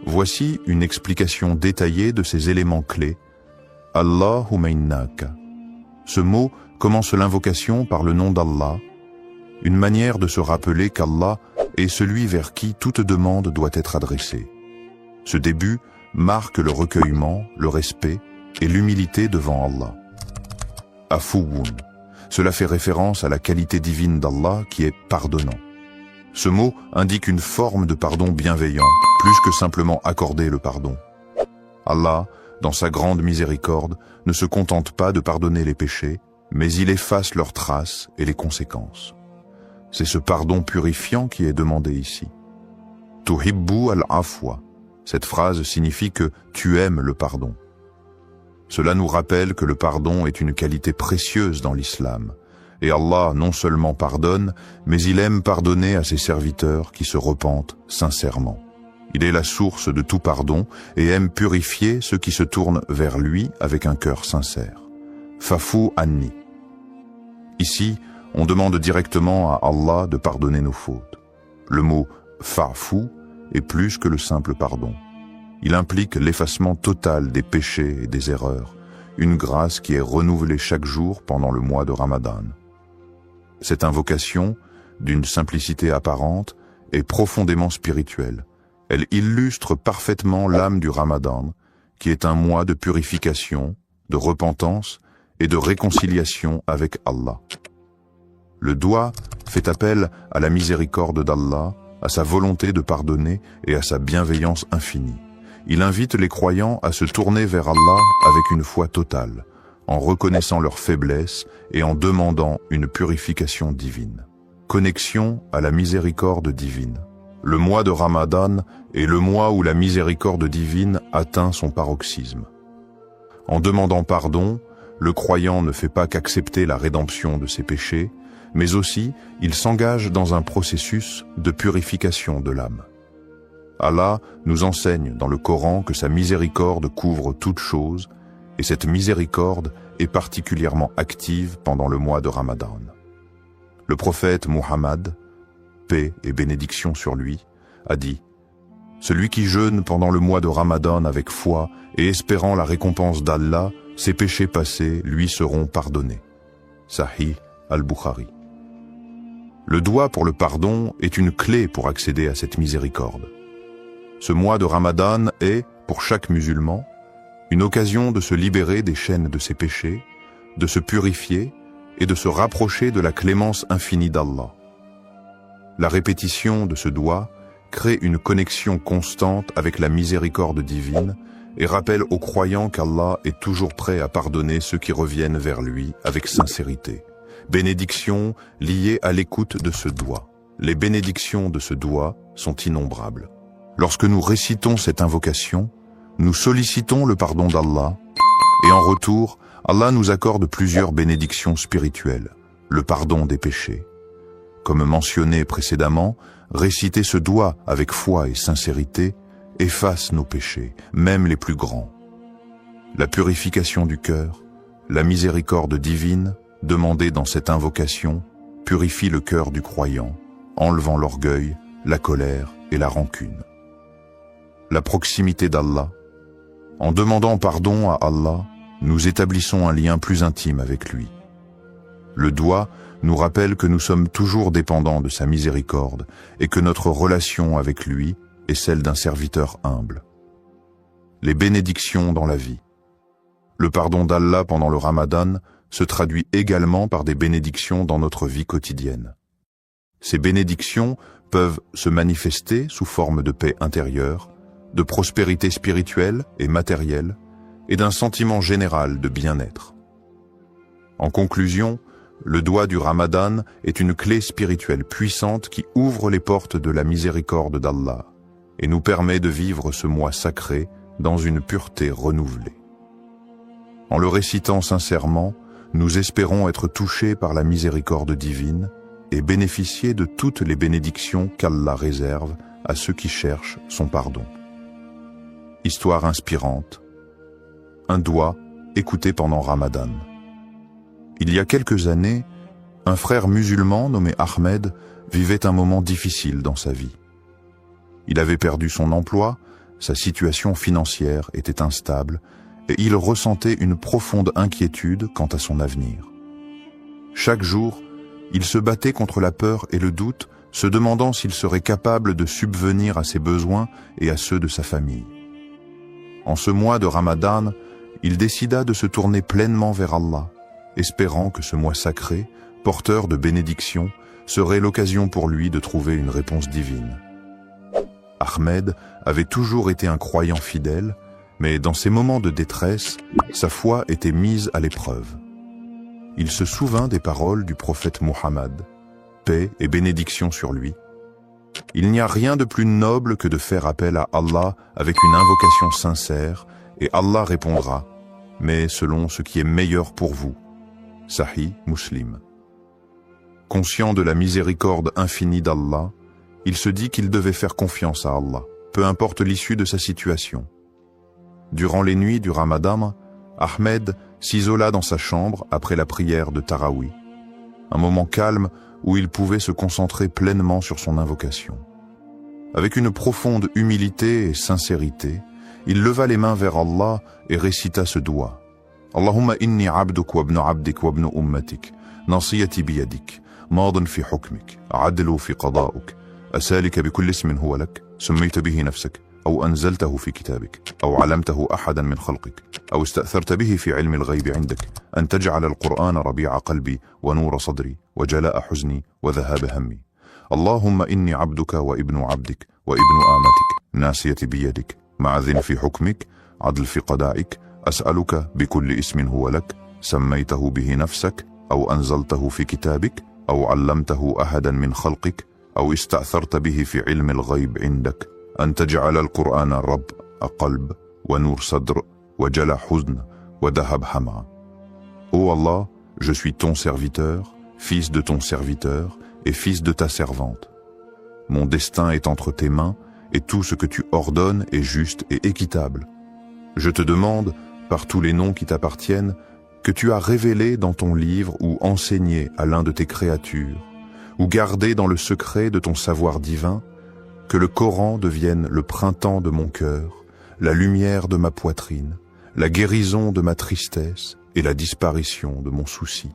Voici une explication détaillée de ces éléments clés. Allahumma innaka. Ce mot commence l'invocation par le nom d'Allah, une manière de se rappeler qu'Allah est celui vers qui toute demande doit être adressée. Ce début marque le recueillement, le respect et l'humilité devant Allah. Afuwun. Cela fait référence à la qualité divine d'Allah qui est pardonnant. Ce mot indique une forme de pardon bienveillant, plus que simplement accorder le pardon. Allah, dans sa grande miséricorde, ne se contente pas de pardonner les péchés, mais il efface leurs traces et les conséquences. C'est ce pardon purifiant qui est demandé ici. Tuhibbu al-afwa. Cette phrase signifie que tu aimes le pardon. Cela nous rappelle que le pardon est une qualité précieuse dans l'islam. Et Allah non seulement pardonne, mais il aime pardonner à ses serviteurs qui se repentent sincèrement. Il est la source de tout pardon et aime purifier ceux qui se tournent vers lui avec un cœur sincère. Fa'fu anni. Ici, on demande directement à Allah de pardonner nos fautes. Le mot fa'fu est plus que le simple pardon. Il implique l'effacement total des péchés et des erreurs, une grâce qui est renouvelée chaque jour pendant le mois de Ramadan. Cette invocation, d'une simplicité apparente, est profondément spirituelle. Elle illustre parfaitement l'âme du Ramadan, qui est un mois de purification, de repentance et de réconciliation avec Allah. Le doua fait appel à la miséricorde d'Allah, à sa volonté de pardonner et à sa bienveillance infinie. Il invite les croyants à se tourner vers Allah avec une foi totale, en reconnaissant leur faiblesse et en demandant une purification divine. Connexion à la miséricorde divine. Le mois de Ramadan est le mois où la miséricorde divine atteint son paroxysme. En demandant pardon, le croyant ne fait pas qu'accepter la rédemption de ses péchés, mais aussi il s'engage dans un processus de purification de l'âme. Allah nous enseigne dans le Coran que sa miséricorde couvre toutes choses, et cette miséricorde est particulièrement active pendant le mois de Ramadan. Le prophète Muhammad, paix et bénédiction sur lui, a dit « Celui qui jeûne pendant le mois de Ramadan avec foi et espérant la récompense d'Allah, ses péchés passés lui seront pardonnés. » Sahih al-Bukhari. Le doua pour le pardon est une clé pour accéder à cette miséricorde. Ce mois de Ramadan est, pour chaque musulman, une occasion de se libérer des chaînes de ses péchés, de se purifier et de se rapprocher de la clémence infinie d'Allah. La répétition de ce doua crée une connexion constante avec la miséricorde divine et rappelle aux croyants qu'Allah est toujours prêt à pardonner ceux qui reviennent vers lui avec sincérité. Bénédictions liées à l'écoute de ce doua. Les bénédictions de ce doua sont innombrables. Lorsque nous récitons cette invocation, nous sollicitons le pardon d'Allah et en retour, Allah nous accorde plusieurs bénédictions spirituelles. le pardon des péchés. Comme mentionné précédemment, réciter ce doigt avec foi et sincérité efface nos péchés, même les plus grands. La purification du cœur, la miséricorde divine, demandée dans cette invocation, purifie le cœur du croyant, enlevant l'orgueil, la colère et la rancune. La proximité d'Allah. En demandant pardon à Allah, nous établissons un lien plus intime avec lui. Le doigt nous rappelle que nous sommes toujours dépendants de sa miséricorde et que notre relation avec lui est celle d'un serviteur humble. Les bénédictions dans la vie. Le pardon d'Allah pendant le Ramadan se traduit également par des bénédictions dans notre vie quotidienne. Ces bénédictions peuvent se manifester sous forme de paix intérieure, de prospérité spirituelle et matérielle, et d'un sentiment général de bien-être. En conclusion, le doigt du Ramadan est une clé spirituelle puissante qui ouvre les portes de la miséricorde d'Allah et nous permet de vivre ce mois sacré dans une pureté renouvelée. En le récitant sincèrement, nous espérons être touchés par la miséricorde divine et bénéficier de toutes les bénédictions qu'Allah réserve à ceux qui cherchent son pardon. Histoire inspirante. Un doigt écouté pendant Ramadan. Il y a quelques années, un frère musulman nommé Ahmed vivait un moment difficile dans sa vie. Il avait perdu son emploi, sa situation financière était instable et il ressentait une profonde inquiétude quant à son avenir. Chaque jour, il se battait contre la peur et le doute, se demandant s'il serait capable de subvenir à ses besoins et à ceux de sa famille. En ce mois de Ramadan, il décida de se tourner pleinement vers Allah, espérant que ce mois sacré, porteur de bénédictions, serait l'occasion pour lui de trouver une réponse divine. Ahmed avait toujours été un croyant fidèle, mais dans ces moments de détresse, sa foi était mise à l'épreuve. Il se souvint des paroles du prophète Muhammad, paix et bénédiction sur lui. Il n'y a rien de plus noble que de faire appel à Allah avec une invocation sincère, et Allah répondra, mais selon ce qui est meilleur pour vous. Sahih Muslim. Conscient de la miséricorde infinie d'Allah, il se dit qu'il devait faire confiance à Allah, peu importe l'issue de sa situation. Durant les nuits du Ramadan, Ahmed s'isola dans sa chambre après la prière de Tarawih, un moment calme où il pouvait se concentrer pleinement sur son invocation. Avec une profonde humilité et sincérité, il leva les mains vers Allah et récita ce doigt. Allahumma inni abduk wa ibnu abdik wa ibnu ummatik, nasiyati biyadik, maadin fi hukmik, adlu fi qada'uk, asalika bi kulli ismin huwa lak, سميت به نفسك أو أنزلته في كتابك أو علمته أحدا من خلقك أو استأثرت به في علم الغيب عندك أن تجعل القرآن ربيع قلبي ونور صدري وجلاء حزني وذهاب همي اللهم إني عبدك وابن عبدك وابن آمتك ناسيتي بيدك معذن في حكمك عدل في قضائك أسألك بكل اسم هو لك سميته به نفسك أو أنزلته في كتابك أو علمته أحدا من خلقك أو استأثرت به في علم الغيب عندك أن تجعل القرآن رب قلب ونور صدر وجلاء حزن وذهب همّ. Ô Allah, je suis ton serviteur, fils de ton serviteur et fils de ta servante. Mon destin est entre tes mains et tout ce que tu ordonnes est juste et équitable. Je te demande, par tous les noms qui t'appartiennent, que tu as révélé dans ton livre ou enseigné à l'un de tes créatures, ou gardé dans le secret de ton savoir divin, que le Coran devienne le printemps de mon cœur, la lumière de ma poitrine, la guérison de ma tristesse et la disparition de mon souci.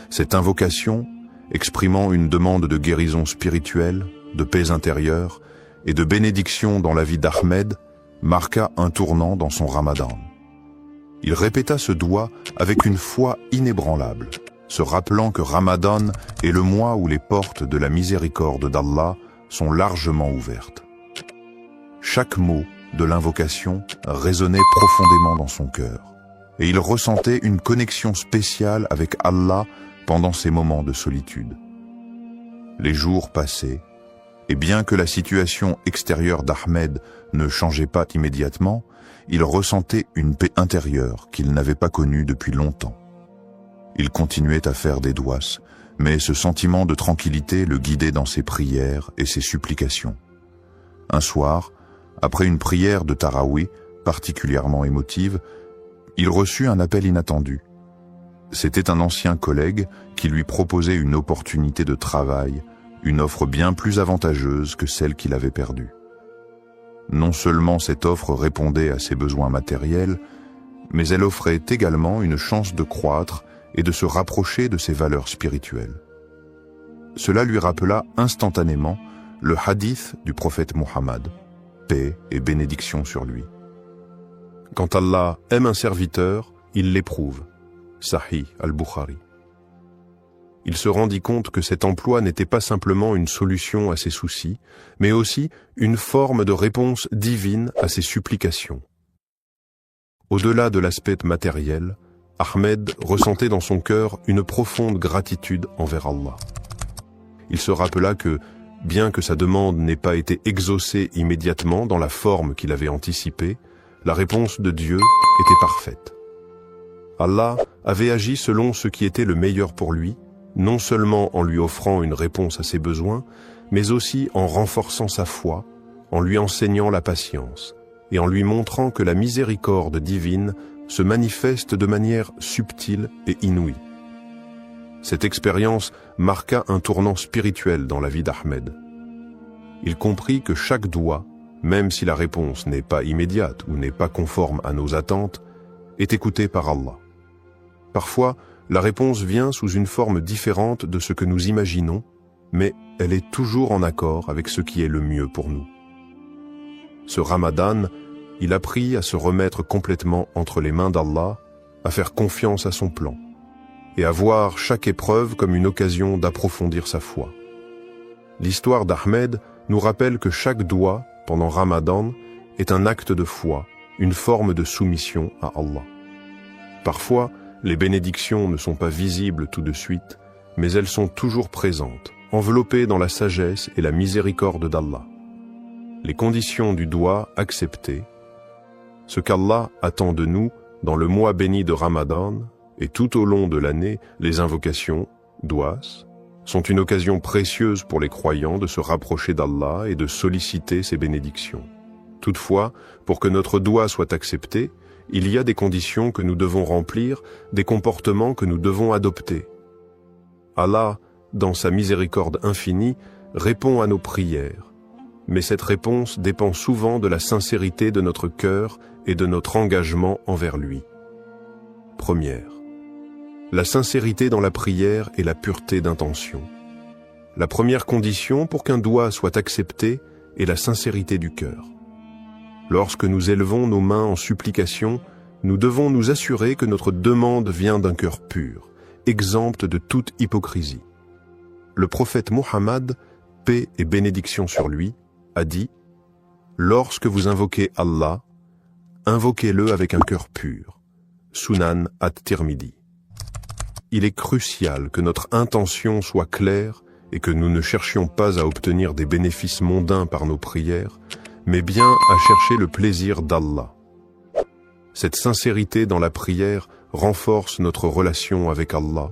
Cette invocation, exprimant une demande de guérison spirituelle, de paix intérieure et de bénédiction dans la vie d'Ahmed, marqua un tournant dans son Ramadan. Il répéta ce doigt avec une foi inébranlable, se rappelant que Ramadan est le mois où les portes de la miséricorde d'Allah sont largement ouvertes. Chaque mot de l'invocation résonnait profondément dans son cœur, et il ressentait une connexion spéciale avec Allah pendant ces moments de solitude. Les jours passaient, et bien que la situation extérieure d'Ahmed ne changeait pas immédiatement, il ressentait une paix intérieure qu'il n'avait pas connue depuis longtemps. Il continuait à faire des douas, mais ce sentiment de tranquillité le guidait dans ses prières et ses supplications. Un soir, après une prière de Taraweeh particulièrement émotive, il reçut un appel inattendu. C'était un ancien collègue qui lui proposait une opportunité de travail, une offre bien plus avantageuse que celle qu'il avait perdue. Non seulement cette offre répondait à ses besoins matériels, mais elle offrait également une chance de croître et de se rapprocher de ses valeurs spirituelles. Cela lui rappela instantanément le hadith du prophète Muhammad, paix et bénédiction sur lui. Quand Allah aime un serviteur, il l'éprouve. Sahih al-Bukhari. Il se rendit compte que cet emploi n'était pas simplement une solution à ses soucis, mais aussi une forme de réponse divine à ses supplications. Au-delà de l'aspect matériel, Ahmed ressentait dans son cœur une profonde gratitude envers Allah. Il se rappela que, bien que sa demande n'ait pas été exaucée immédiatement dans la forme qu'il avait anticipée, la réponse de Dieu était parfaite. Allah avait agi selon ce qui était le meilleur pour lui, non seulement en lui offrant une réponse à ses besoins, mais aussi en renforçant sa foi, en lui enseignant la patience, et en lui montrant que la miséricorde divine se manifeste de manière subtile et inouïe. Cette expérience marqua un tournant spirituel dans la vie d'Ahmed. Il comprit que chaque doua, même si la réponse n'est pas immédiate ou n'est pas conforme à nos attentes, est écoutée par Allah. Parfois, la réponse vient sous une forme différente de ce que nous imaginons, mais elle est toujours en accord avec ce qui est le mieux pour nous. Ce Ramadan, il apprit à se remettre complètement entre les mains d'Allah, à faire confiance à son plan, et à voir chaque épreuve comme une occasion d'approfondir sa foi. L'histoire d'Ahmed nous rappelle que chaque doua, pendant Ramadan, est un acte de foi, une forme de soumission à Allah. Parfois, les bénédictions ne sont pas visibles tout de suite, mais elles sont toujours présentes, enveloppées dans la sagesse et la miséricorde d'Allah. Les conditions du doua acceptées, ce qu'Allah attend de nous dans le mois béni de Ramadan et tout au long de l'année, les invocations, douas, sont une occasion précieuse pour les croyants de se rapprocher d'Allah et de solliciter ses bénédictions. Toutefois, pour que notre doua soit accepté, il y a des conditions que nous devons remplir, des comportements que nous devons adopter. Allah, dans sa miséricorde infinie, répond à nos prières, mais cette réponse dépend souvent de la sincérité de notre cœur et de notre engagement envers lui. Première, la sincérité dans la prière et la pureté d'intention. La première condition pour qu'un doua soit accepté est la sincérité du cœur. Lorsque nous élevons nos mains en supplication, nous devons nous assurer que notre demande vient d'un cœur pur, exempt de toute hypocrisie. Le prophète Muhammad, paix et bénédiction sur lui, a dit « Lorsque vous invoquez Allah, invoquez-le avec un cœur pur. » Sunan at-Tirmidhi. Il est crucial que notre intention soit claire et que nous ne cherchions pas à obtenir des bénéfices mondains par nos prières, mais bien à chercher le plaisir d'Allah. Cette sincérité dans la prière renforce notre relation avec Allah,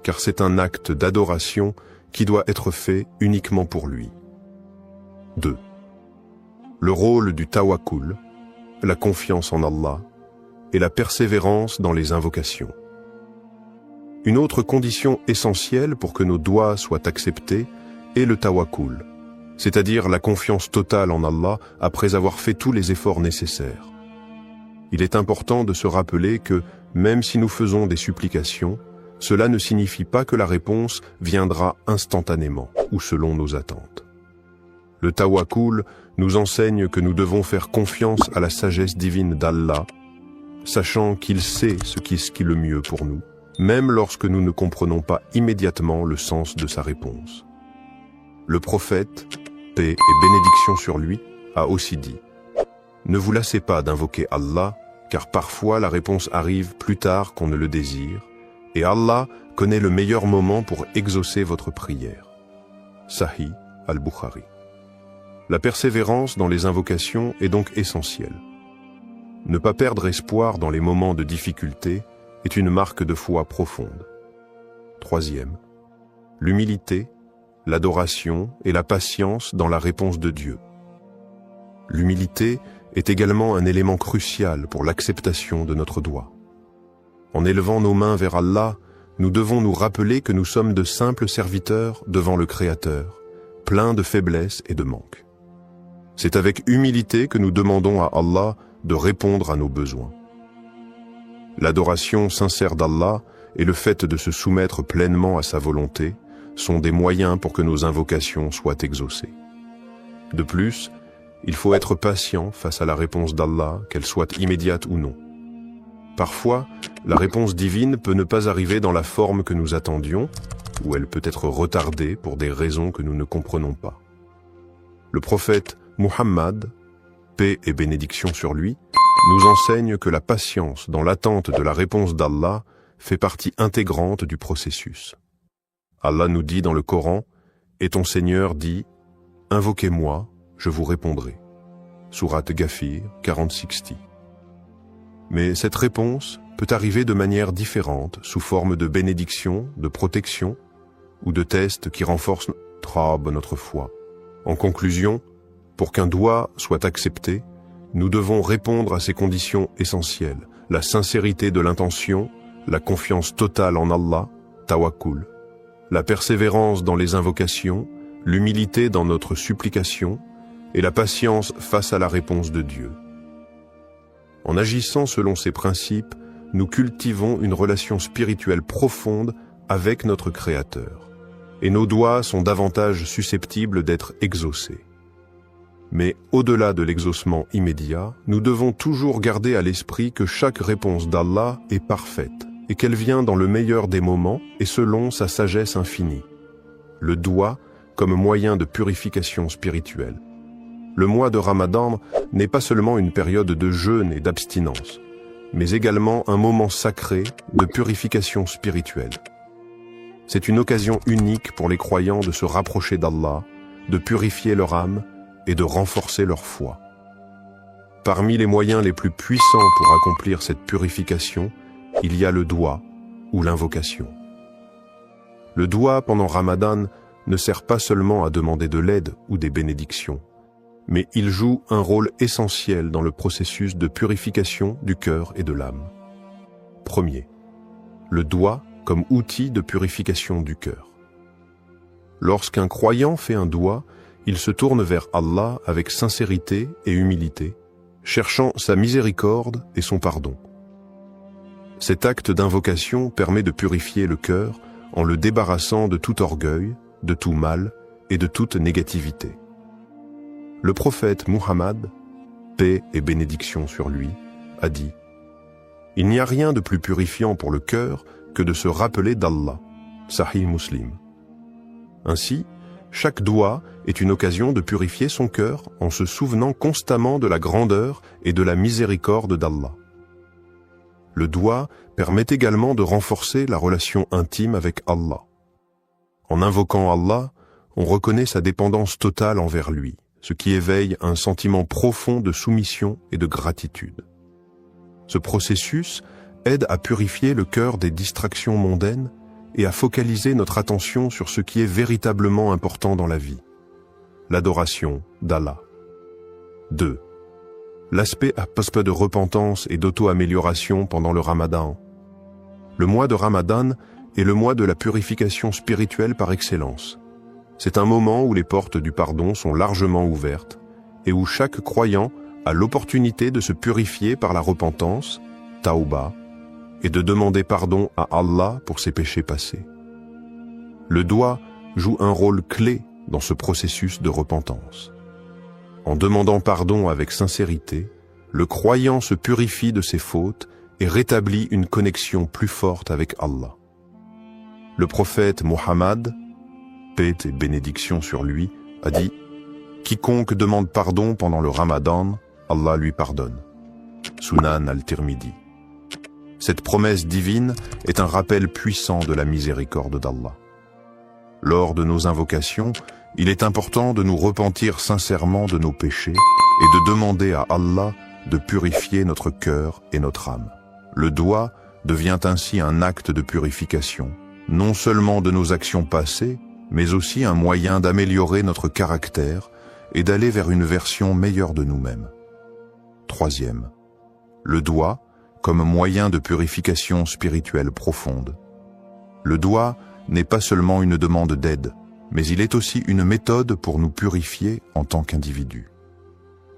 car c'est un acte d'adoration qui doit être fait uniquement pour lui. 2. Le rôle du tawakkul, la confiance en Allah, et la persévérance dans les invocations. Une autre condition essentielle pour que nos douas soient acceptés est le tawakkul, c'est-à-dire la confiance totale en Allah après avoir fait tous les efforts nécessaires. Il est important de se rappeler que, même si nous faisons des supplications, cela ne signifie pas que la réponse viendra instantanément ou selon nos attentes. Le tawakkul nous enseigne que nous devons faire confiance à la sagesse divine d'Allah, sachant qu'il sait ce qui est le mieux pour nous, même lorsque nous ne comprenons pas immédiatement le sens de sa réponse. Le prophète, paix et bénédiction sur lui, a aussi dit « Ne vous lassez pas d'invoquer Allah, car parfois la réponse arrive plus tard qu'on ne le désire, et Allah connaît le meilleur moment pour exaucer votre prière. » Sahih al-Bukhari. La persévérance dans les invocations est donc essentielle. Ne pas perdre espoir dans les moments de difficulté est une marque de foi profonde.
Troisième, l'humilité, l'adoration et la patience dans la réponse de Dieu. L'humilité est également un élément crucial pour l'acceptation de notre dua. En élevant nos mains vers Allah, nous devons nous rappeler que nous sommes de simples serviteurs devant le Créateur, pleins de faiblesses et de manques. C'est avec humilité que nous demandons à Allah de répondre à nos besoins. L'adoration sincère d'Allah et le fait de se soumettre pleinement à sa volonté sont des moyens pour que nos invocations soient exaucées. De plus, il faut être patient face à la réponse d'Allah, qu'elle soit immédiate ou non. Parfois, la réponse divine peut ne pas arriver dans la forme que nous attendions, ou elle peut être retardée pour des raisons que nous ne comprenons pas. Le prophète Muhammad, paix et bénédiction sur lui, nous enseigne que la patience dans l'attente de la réponse d'Allah fait partie intégrante du processus. Allah nous dit dans le Coran, « Et ton Seigneur dit, invoquez-moi, je vous répondrai. » Sourate Ghafir 40-60. Mais cette réponse peut arriver de manière différente, sous forme de bénédiction, de protection ou de tests qui renforcent notre foi. En conclusion, pour qu'un doua soit accepté, nous devons répondre à ces conditions essentielles, la sincérité de l'intention, la confiance totale en Allah, tawakkul, la persévérance dans les invocations, l'humilité dans notre supplication et la patience face à la réponse de Dieu. En agissant selon ces principes, nous cultivons une relation spirituelle profonde avec notre Créateur, et nos doigts sont davantage susceptibles d'être exaucés. Mais au-delà de l'exaucement immédiat, nous devons toujours garder à l'esprit que chaque réponse d'Allah est parfaite, et qu'elle vient dans le meilleur des moments et selon sa sagesse infinie. Le doua comme moyen de purification spirituelle. Le mois de Ramadan n'est pas seulement une période de jeûne et d'abstinence, mais également un moment sacré de purification spirituelle. C'est une occasion unique pour les croyants de se rapprocher d'Allah, de purifier leur âme et de renforcer leur foi. Parmi les moyens les plus puissants pour accomplir cette purification, il y a le doua ou l'invocation. Le doua pendant Ramadan ne sert pas seulement à demander de l'aide ou des bénédictions, mais il joue un rôle essentiel dans le processus de purification du cœur et de l'âme. Premier, le doua comme outil de purification du cœur. Lorsqu'un croyant fait un doua, il se tourne vers Allah avec sincérité et humilité, cherchant sa miséricorde et son pardon. Cet acte d'invocation permet de purifier le cœur en le débarrassant de tout orgueil, de tout mal et de toute négativité. Le prophète Muhammad, paix et bénédiction sur lui, a dit « Il n'y a rien de plus purifiant pour le cœur que de se rappeler d'Allah. » Sahih Muslim. Ainsi, chaque doua est une occasion de purifier son cœur en se souvenant constamment de la grandeur et de la miséricorde d'Allah. Le doua permet également de renforcer la relation intime avec Allah. En invoquant Allah, on reconnaît sa dépendance totale envers lui, ce qui éveille un sentiment profond de soumission et de gratitude. Ce processus aide à purifier le cœur des distractions mondaines et à focaliser notre attention sur ce qui est véritablement important dans la vie, l'adoration d'Allah. 2. L'aspect de repentance et d'auto-amélioration pendant le Ramadan. Le mois de Ramadan est le mois de la purification spirituelle par excellence. C'est un moment où les portes du pardon sont largement ouvertes et où chaque croyant a l'opportunité de se purifier par la repentance, tauba, et de demander pardon à Allah pour ses péchés passés. Le doua joue un rôle clé dans ce processus de repentance. En demandant pardon avec sincérité, le croyant se purifie de ses fautes et rétablit une connexion plus forte avec Allah. Le prophète Muhammad, paix et bénédiction sur lui, a dit « Quiconque demande pardon pendant le Ramadan, Allah lui pardonne. » Sunan al-Tirmidhi. Cette promesse divine est un rappel puissant de la miséricorde d'Allah. Lors de nos invocations, il est important de nous repentir sincèrement de nos péchés et de demander à Allah de purifier notre cœur et notre âme. Le doua devient ainsi un acte de purification,
non seulement de nos actions passées, mais aussi un moyen d'améliorer notre caractère et d'aller vers une version meilleure de nous-mêmes. Troisième, le doigt comme moyen de purification spirituelle profonde. Le doigt n'est pas seulement une demande d'aide, mais il est aussi une méthode pour nous purifier en tant qu'individus.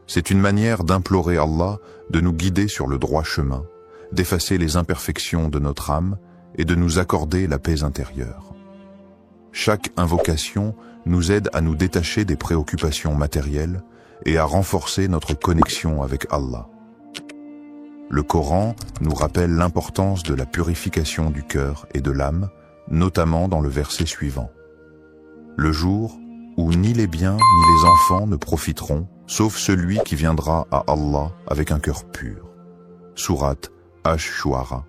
C'est une manière d'implorer Allah de nous guider sur le droit chemin, d'effacer les imperfections de notre âme et de nous accorder la paix intérieure. Chaque invocation nous aide à nous détacher des préoccupations matérielles et à renforcer notre connexion avec Allah. Le Coran nous rappelle l'importance de la purification du cœur et de l'âme, notamment dans le verset suivant. Le jour où ni les biens ni les enfants ne profiteront, sauf celui qui viendra à Allah avec un cœur pur. Sourate Ash-Shu'ara,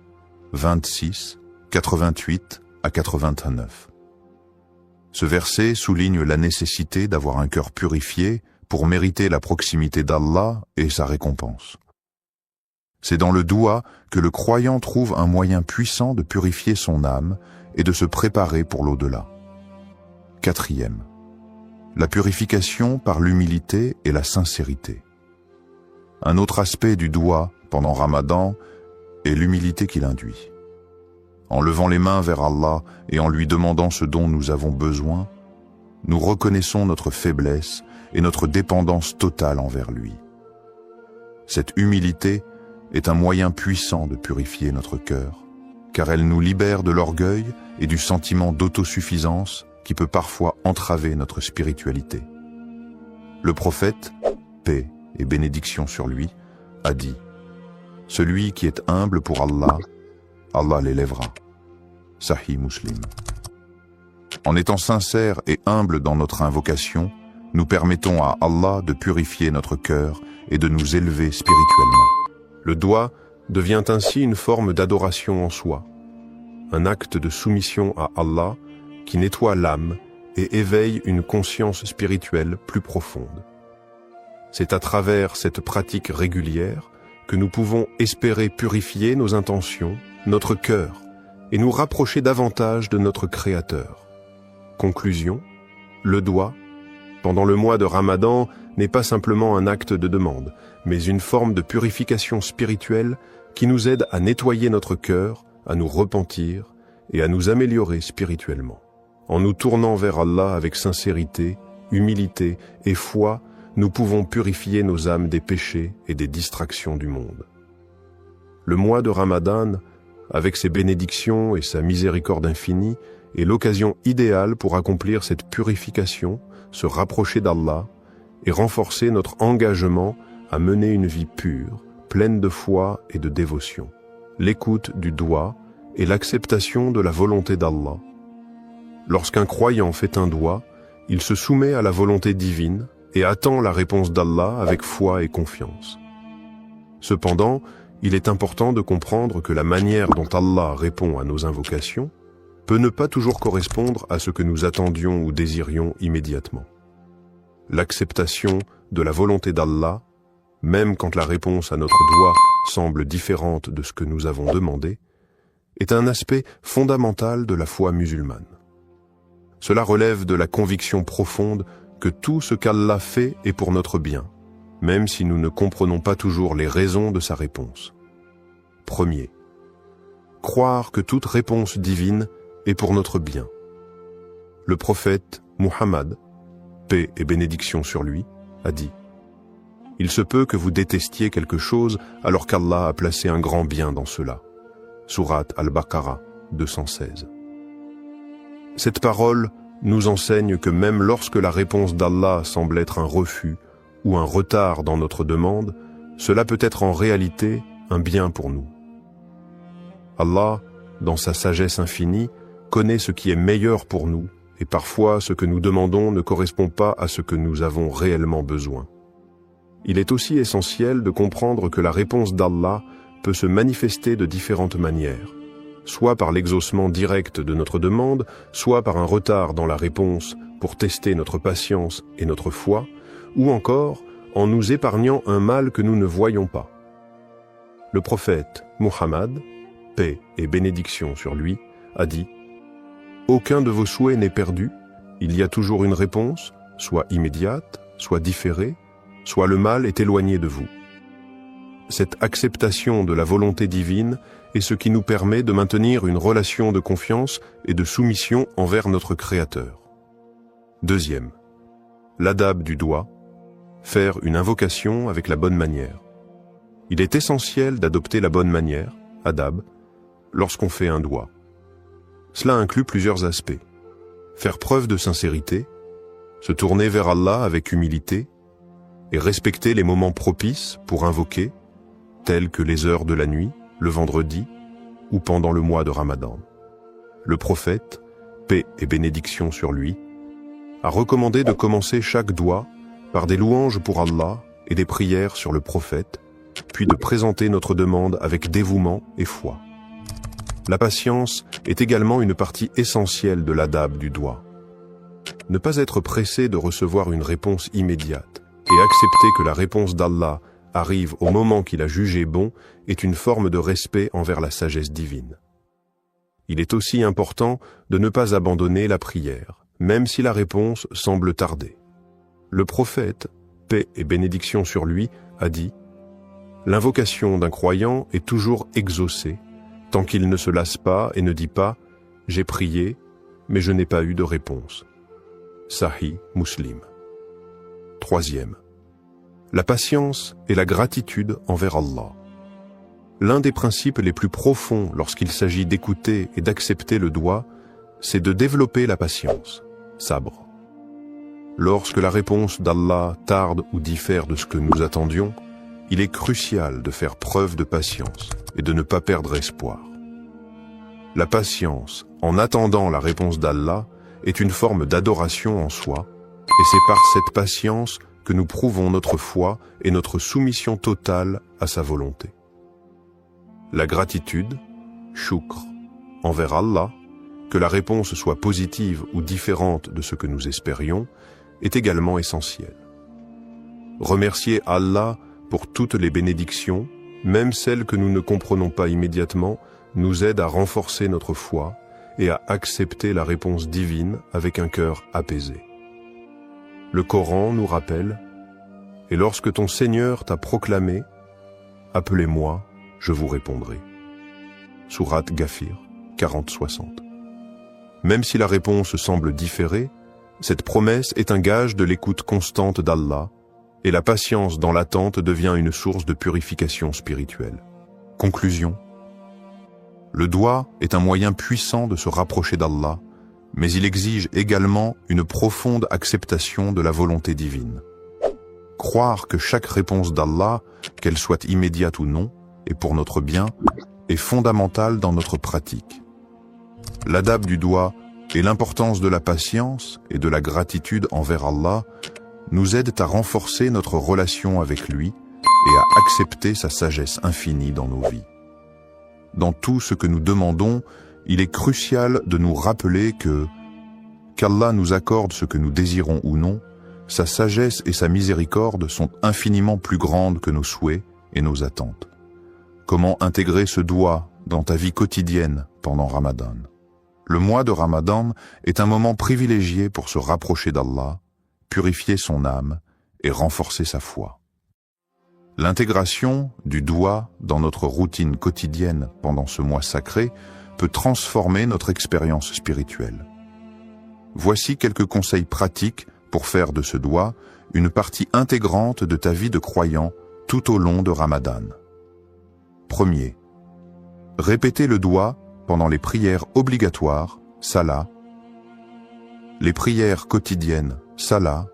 26, 88 à 89. Ce verset souligne la nécessité d'avoir un cœur purifié pour mériter la proximité d'Allah et sa récompense. C'est dans le doua que le croyant trouve un moyen puissant de purifier son âme et de se préparer pour l'au-delà. Quatrième, la purification par l'humilité et la sincérité. Un autre aspect du doua pendant Ramadan est l'humilité qu'il induit. En levant les mains vers Allah et en lui demandant ce dont nous avons besoin, nous reconnaissons notre faiblesse et notre dépendance totale envers lui. Cette humilité est un moyen puissant de purifier notre cœur, car elle nous libère de l'orgueil et du sentiment d'autosuffisance qui peut parfois entraver notre spiritualité. Le prophète, paix et bénédiction sur lui, a dit « Celui qui est humble pour Allah, Allah l'élèvera. » Sahih Muslim. En étant sincères et humbles dans notre invocation, nous permettons à Allah de purifier notre cœur et de nous élever spirituellement.
Le doigt devient ainsi une forme d'adoration en soi, un acte de soumission à Allah qui nettoie l'âme et éveille une conscience spirituelle plus profonde. C'est à travers cette pratique régulière que nous pouvons espérer purifier nos intentions, notre cœur, et nous rapprocher davantage de notre Créateur. Conclusion, le doigt, pendant le mois de Ramadan, n'est pas simplement un acte de demande, mais une forme de purification spirituelle qui nous aide à nettoyer notre cœur, à nous repentir et à nous améliorer spirituellement. En nous tournant vers Allah avec sincérité, humilité et foi, nous pouvons purifier nos âmes des péchés et des distractions du monde. Le mois de Ramadan, avec ses bénédictions et sa miséricorde infinie, est l'occasion idéale pour accomplir cette purification, se rapprocher d'Allah et renforcer notre engagement à mener une vie pure, pleine de foi et de dévotion. L'écoute du doigt et l'acceptation de la volonté d'Allah. Lorsqu'un croyant fait un doigt, il se soumet à la volonté divine et attend la réponse d'Allah avec foi et confiance. Cependant, il est important de comprendre que la manière dont Allah répond à nos invocations peut ne pas toujours correspondre à ce que nous attendions ou désirions immédiatement. L'acceptation de la volonté d'Allah, même quand la réponse à notre doigt semble différente de ce que nous avons demandé, est un aspect fondamental de la foi musulmane. Cela relève de la conviction profonde que tout ce qu'Allah fait est pour notre bien, même si nous ne comprenons pas toujours les raisons de sa réponse. Premier, croire que toute réponse divine est pour notre bien. Le prophète Muhammad, paix et bénédiction sur lui, a dit « Il se peut que vous détestiez quelque chose alors qu'Allah a placé un grand bien dans cela. » Sourate Al-Baqarah 216. Cette parole nous enseigne que même lorsque la réponse d'Allah semble être un refus ou un retard dans notre demande, cela peut être en réalité un bien pour nous. Allah, dans sa sagesse infinie, connaît ce qui est meilleur pour nous et parfois ce que nous demandons ne correspond pas à ce que nous avons réellement besoin. Il est aussi essentiel de comprendre que la réponse d'Allah peut se manifester de différentes manières, soit par l'exaucement direct de notre demande, soit par un retard dans la réponse pour tester notre patience et notre foi, ou encore en nous épargnant un mal que nous ne voyons pas. Le prophète Muhammad, paix et bénédiction sur lui, a dit « aucun de vos souhaits n'est perdu, il y a toujours une réponse, soit immédiate, soit différée, soit le mal est éloigné de vous. Cette acceptation de la volonté divine est ce qui nous permet de maintenir une relation de confiance et de soumission envers notre Créateur. Deuxième, l'adab du doigt, faire une invocation avec la bonne manière. Il est essentiel d'adopter la bonne manière, adab, lorsqu'on fait un doigt. Cela inclut plusieurs aspects. Faire preuve de sincérité, se tourner vers Allah avec humilité et respecter les moments propices pour invoquer, tels que les heures de la nuit, le vendredi ou pendant le mois de Ramadan. Le prophète, paix et bénédiction sur lui, a recommandé de commencer chaque doigt par des louanges pour Allah et des prières sur le prophète, puis de présenter notre demande avec dévouement et foi. La patience est également une partie essentielle de l'adab du doigt. Ne pas être pressé de recevoir une réponse immédiate et accepter que la réponse d'Allah arrive au moment qu'il a jugé bon est une forme de respect envers la sagesse divine. Il est aussi important de ne pas abandonner la prière, même si la réponse semble tarder. Le prophète, paix et bénédiction sur lui, a dit « L'invocation d'un croyant est toujours exaucée, tant qu'il ne se lasse pas et ne dit pas « J'ai prié, mais je n'ai pas eu de réponse ». Sahih Muslim. Troisième, la patience et la gratitude envers Allah. L'un des principes les plus profonds lorsqu'il s'agit d'écouter et d'accepter le doigt, c'est de développer la patience, sabre. Lorsque la réponse d'Allah tarde ou diffère de ce que nous attendions, il est crucial de faire preuve de patience et de ne pas perdre espoir. La patience, en attendant la réponse d'Allah, est une forme d'adoration en soi, et c'est par cette patience que nous prouvons notre foi et notre soumission totale à sa volonté. La gratitude, shukr, envers Allah, que la réponse soit positive ou différente de ce que nous espérions, est également essentielle. Remercier Allah pour toutes les bénédictions, même celles que nous ne comprenons pas immédiatement, nous aide à renforcer notre foi et à accepter la réponse divine avec un cœur apaisé. Le Coran nous rappelle « Et lorsque ton Seigneur t'a proclamé, appelez-moi, je vous répondrai. » Sourate Ghafir 40-60. Même si la réponse semble différer, cette promesse est un gage de l'écoute constante d'Allah, et la patience dans l'attente devient une source de purification spirituelle. Conclusion. Le doigt est un moyen puissant de se rapprocher d'Allah, mais il exige également une profonde acceptation de la volonté divine. Croire que chaque réponse d'Allah, qu'elle soit immédiate ou non, et pour notre bien, est fondamentale dans notre pratique. L'adab du doigt et l'importance de la patience et de la gratitude envers Allah nous aident à renforcer notre relation avec lui et à accepter sa sagesse infinie dans nos vies. Dans tout ce que nous demandons, il est crucial de nous rappeler qu'Allah nous accorde ce que nous désirons ou non, sa sagesse et sa miséricorde sont infiniment plus grandes que nos souhaits et nos attentes. Comment intégrer ce doigt dans ta vie quotidienne pendant Ramadan? Le mois de Ramadan est un moment privilégié pour se rapprocher d'Allah, purifier son âme et renforcer sa foi. L'intégration du doigt dans notre routine quotidienne pendant ce mois sacré peut transformer notre expérience spirituelle. Voici quelques conseils pratiques pour faire de ce doigt une partie intégrante de ta vie de croyant tout au long de Ramadan. Premier, répétez le doigt pendant les prières obligatoires, salat. Les prières quotidiennes, salat,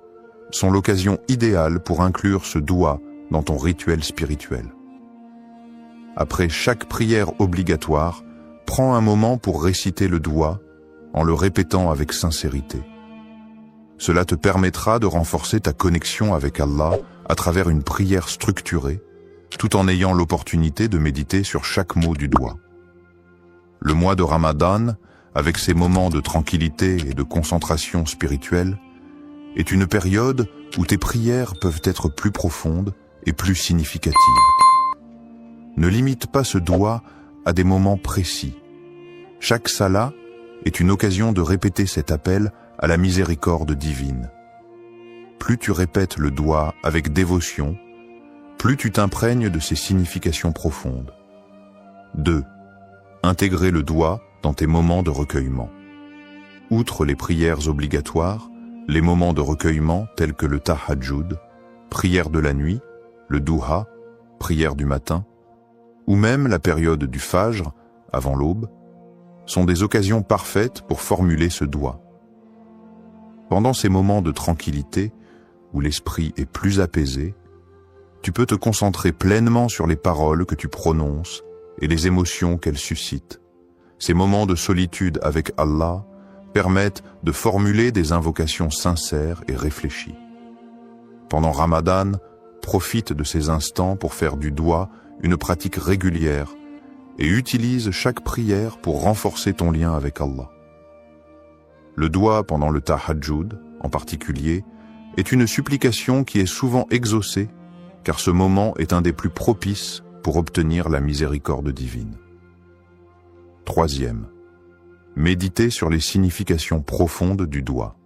sont l'occasion idéale pour inclure ce doigt dans ton rituel spirituel. Après chaque prière obligatoire, prends un moment pour réciter le doigt en le répétant avec sincérité. Cela te permettra de renforcer ta connexion avec Allah à travers une prière structurée, tout en ayant l'opportunité de méditer sur chaque mot du doigt. Le mois de Ramadan, avec ses moments de tranquillité et de concentration spirituelle, est une période où tes prières peuvent être plus profondes et plus significatives. Ne limite pas ce doigt à des moments précis. Chaque salat
est une occasion de répéter cet appel à la miséricorde divine. Plus tu répètes le doigt avec dévotion, plus tu t'imprègnes de ses significations profondes. 2. Intégrer le doigt dans tes moments de recueillement. Outre les prières obligatoires, les moments de recueillement tels que le tahajjud, prière de la nuit, le duha, prière du matin, ou même la période du fajr, avant l'aube, sont des occasions parfaites pour formuler ce doigt. Pendant ces moments de tranquillité, où l'esprit est plus apaisé, tu peux te concentrer pleinement sur les paroles que tu prononces et les émotions qu'elles suscitent. Ces moments de solitude avec Allah permettent de formuler des invocations sincères et réfléchies. Pendant Ramadan, profite de ces instants pour faire du doigt une pratique régulière et utilise chaque prière pour renforcer ton lien avec Allah. Le doigt pendant le tahajjud, en particulier, est une supplication qui est souvent exaucée, car ce moment est un des plus propices pour obtenir la miséricorde divine. 3. Méditer sur les significations profondes du doigt.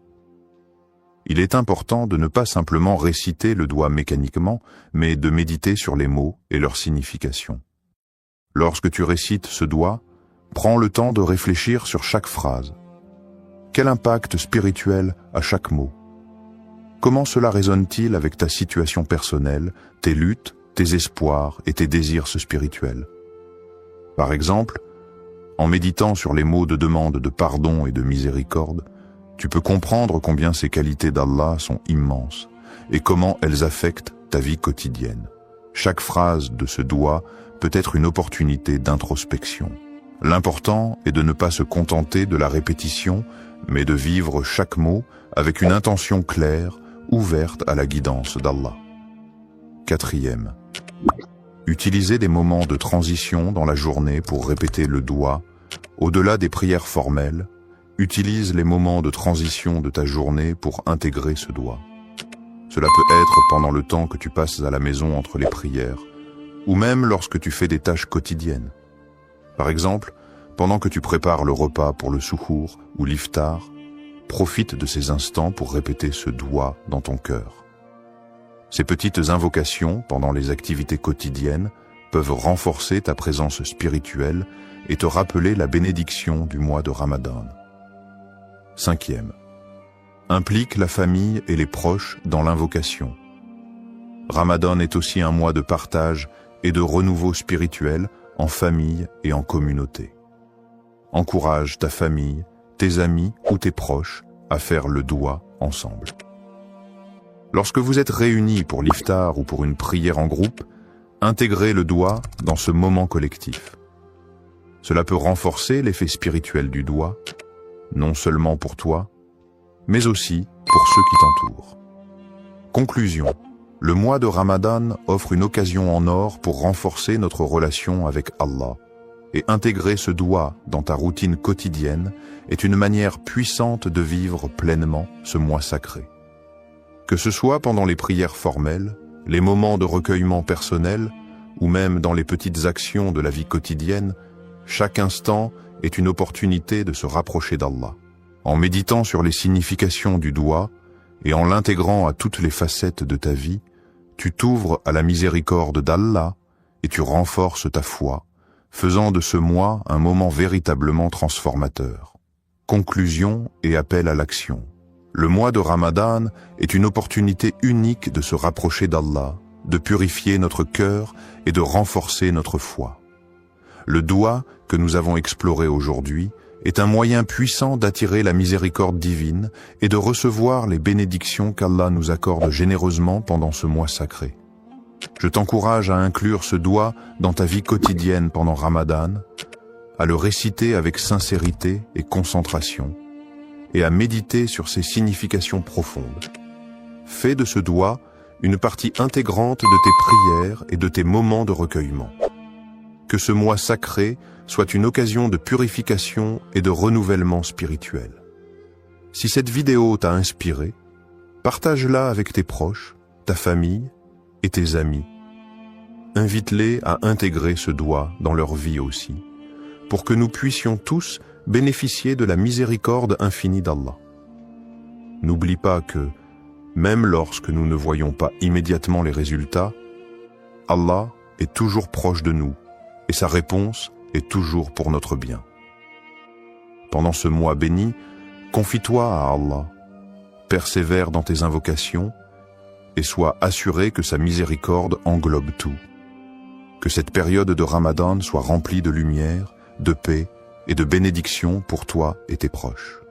Il est important de ne pas simplement réciter le doigt mécaniquement, mais de méditer sur les mots et leur signification. Lorsque tu récites ce doigt, prends le temps de réfléchir sur chaque phrase. Quel impact spirituel a chaque mot? Comment cela résonne-t-il avec ta situation personnelle, tes luttes, tes espoirs et tes désirs spirituels? Par exemple, en méditant sur les mots de demande de pardon et de miséricorde, tu peux comprendre combien ces qualités d'Allah sont immenses et comment elles affectent ta vie quotidienne. Chaque phrase de ce doigt peut être une opportunité d'introspection. L'important est de ne pas se contenter de la répétition, mais de vivre chaque mot avec une intention claire, ouverte à la guidance d'Allah. 4. Utiliser des moments de transition dans la journée pour répéter le doigt. Au-delà des prières formelles, utilise les moments de transition de ta journée pour intégrer ce doigt. Cela peut être pendant le temps que tu passes à la maison entre les prières, ou même lorsque tu fais des tâches quotidiennes. Par exemple, pendant que tu prépares le repas pour le suhour ou l'iftar, profite de ces instants pour répéter ce doigt dans ton cœur. Ces petites invocations pendant les activités quotidiennes peuvent renforcer ta présence spirituelle et te rappeler la bénédiction du mois de Ramadan. 5. Implique la famille et les proches dans l'invocation. Ramadan est aussi un mois de partage et de renouveau spirituel en famille et en communauté. Encourage ta famille, tes amis ou tes proches à faire le doigt ensemble. Lorsque vous êtes réunis pour l'iftar ou pour une prière en groupe, intégrez le doigt dans ce moment collectif. Cela peut renforcer l'effet spirituel du doigt, non seulement pour toi, mais aussi pour ceux qui t'entourent. Conclusion. Le mois de Ramadan offre une occasion en or pour renforcer notre relation avec Allah, et intégrer ce doigt dans ta routine quotidienne est une manière puissante de vivre pleinement ce mois sacré. Que ce soit pendant les prières formelles, les moments de recueillement personnel, ou même dans les petites actions de la vie quotidienne, chaque instant est une opportunité de se rapprocher d'Allah. En méditant sur les significations du doigt et en l'intégrant à toutes les facettes de ta vie, tu t'ouvres à la miséricorde d'Allah et tu renforces ta foi, faisant de ce mois un moment véritablement transformateur. Conclusion et appel à l'action. Le mois de Ramadan est une opportunité unique de se rapprocher d'Allah, de purifier notre cœur et de renforcer notre foi. Le doigt que nous avons exploré aujourd'hui est un moyen puissant d'attirer la miséricorde divine et de recevoir les bénédictions qu'Allah nous accorde généreusement pendant ce mois sacré. Je t'encourage à inclure ce doigt dans ta vie quotidienne pendant Ramadan, à le réciter avec sincérité et concentration, et à méditer sur ses significations profondes. Fais de ce doigt une partie intégrante de tes prières et de tes moments de recueillement. Que ce mois sacré soit une occasion de purification et de renouvellement spirituel. Si cette vidéo t'a inspiré, partage-la avec tes proches, ta famille et tes amis. Invite-les à intégrer ce doigt dans leur vie aussi, pour que nous puissions tous bénéficier de la miséricorde infinie d'Allah. N'oublie pas que, même lorsque nous ne voyons pas immédiatement les résultats, Allah est toujours proche de nous et sa réponse est toujours pour notre bien. Pendant ce mois béni, confie-toi à Allah, persévère dans tes invocations et sois assuré que sa miséricorde englobe tout. Que cette période de Ramadan soit remplie de lumière, de paix et de bénédiction pour toi et tes proches.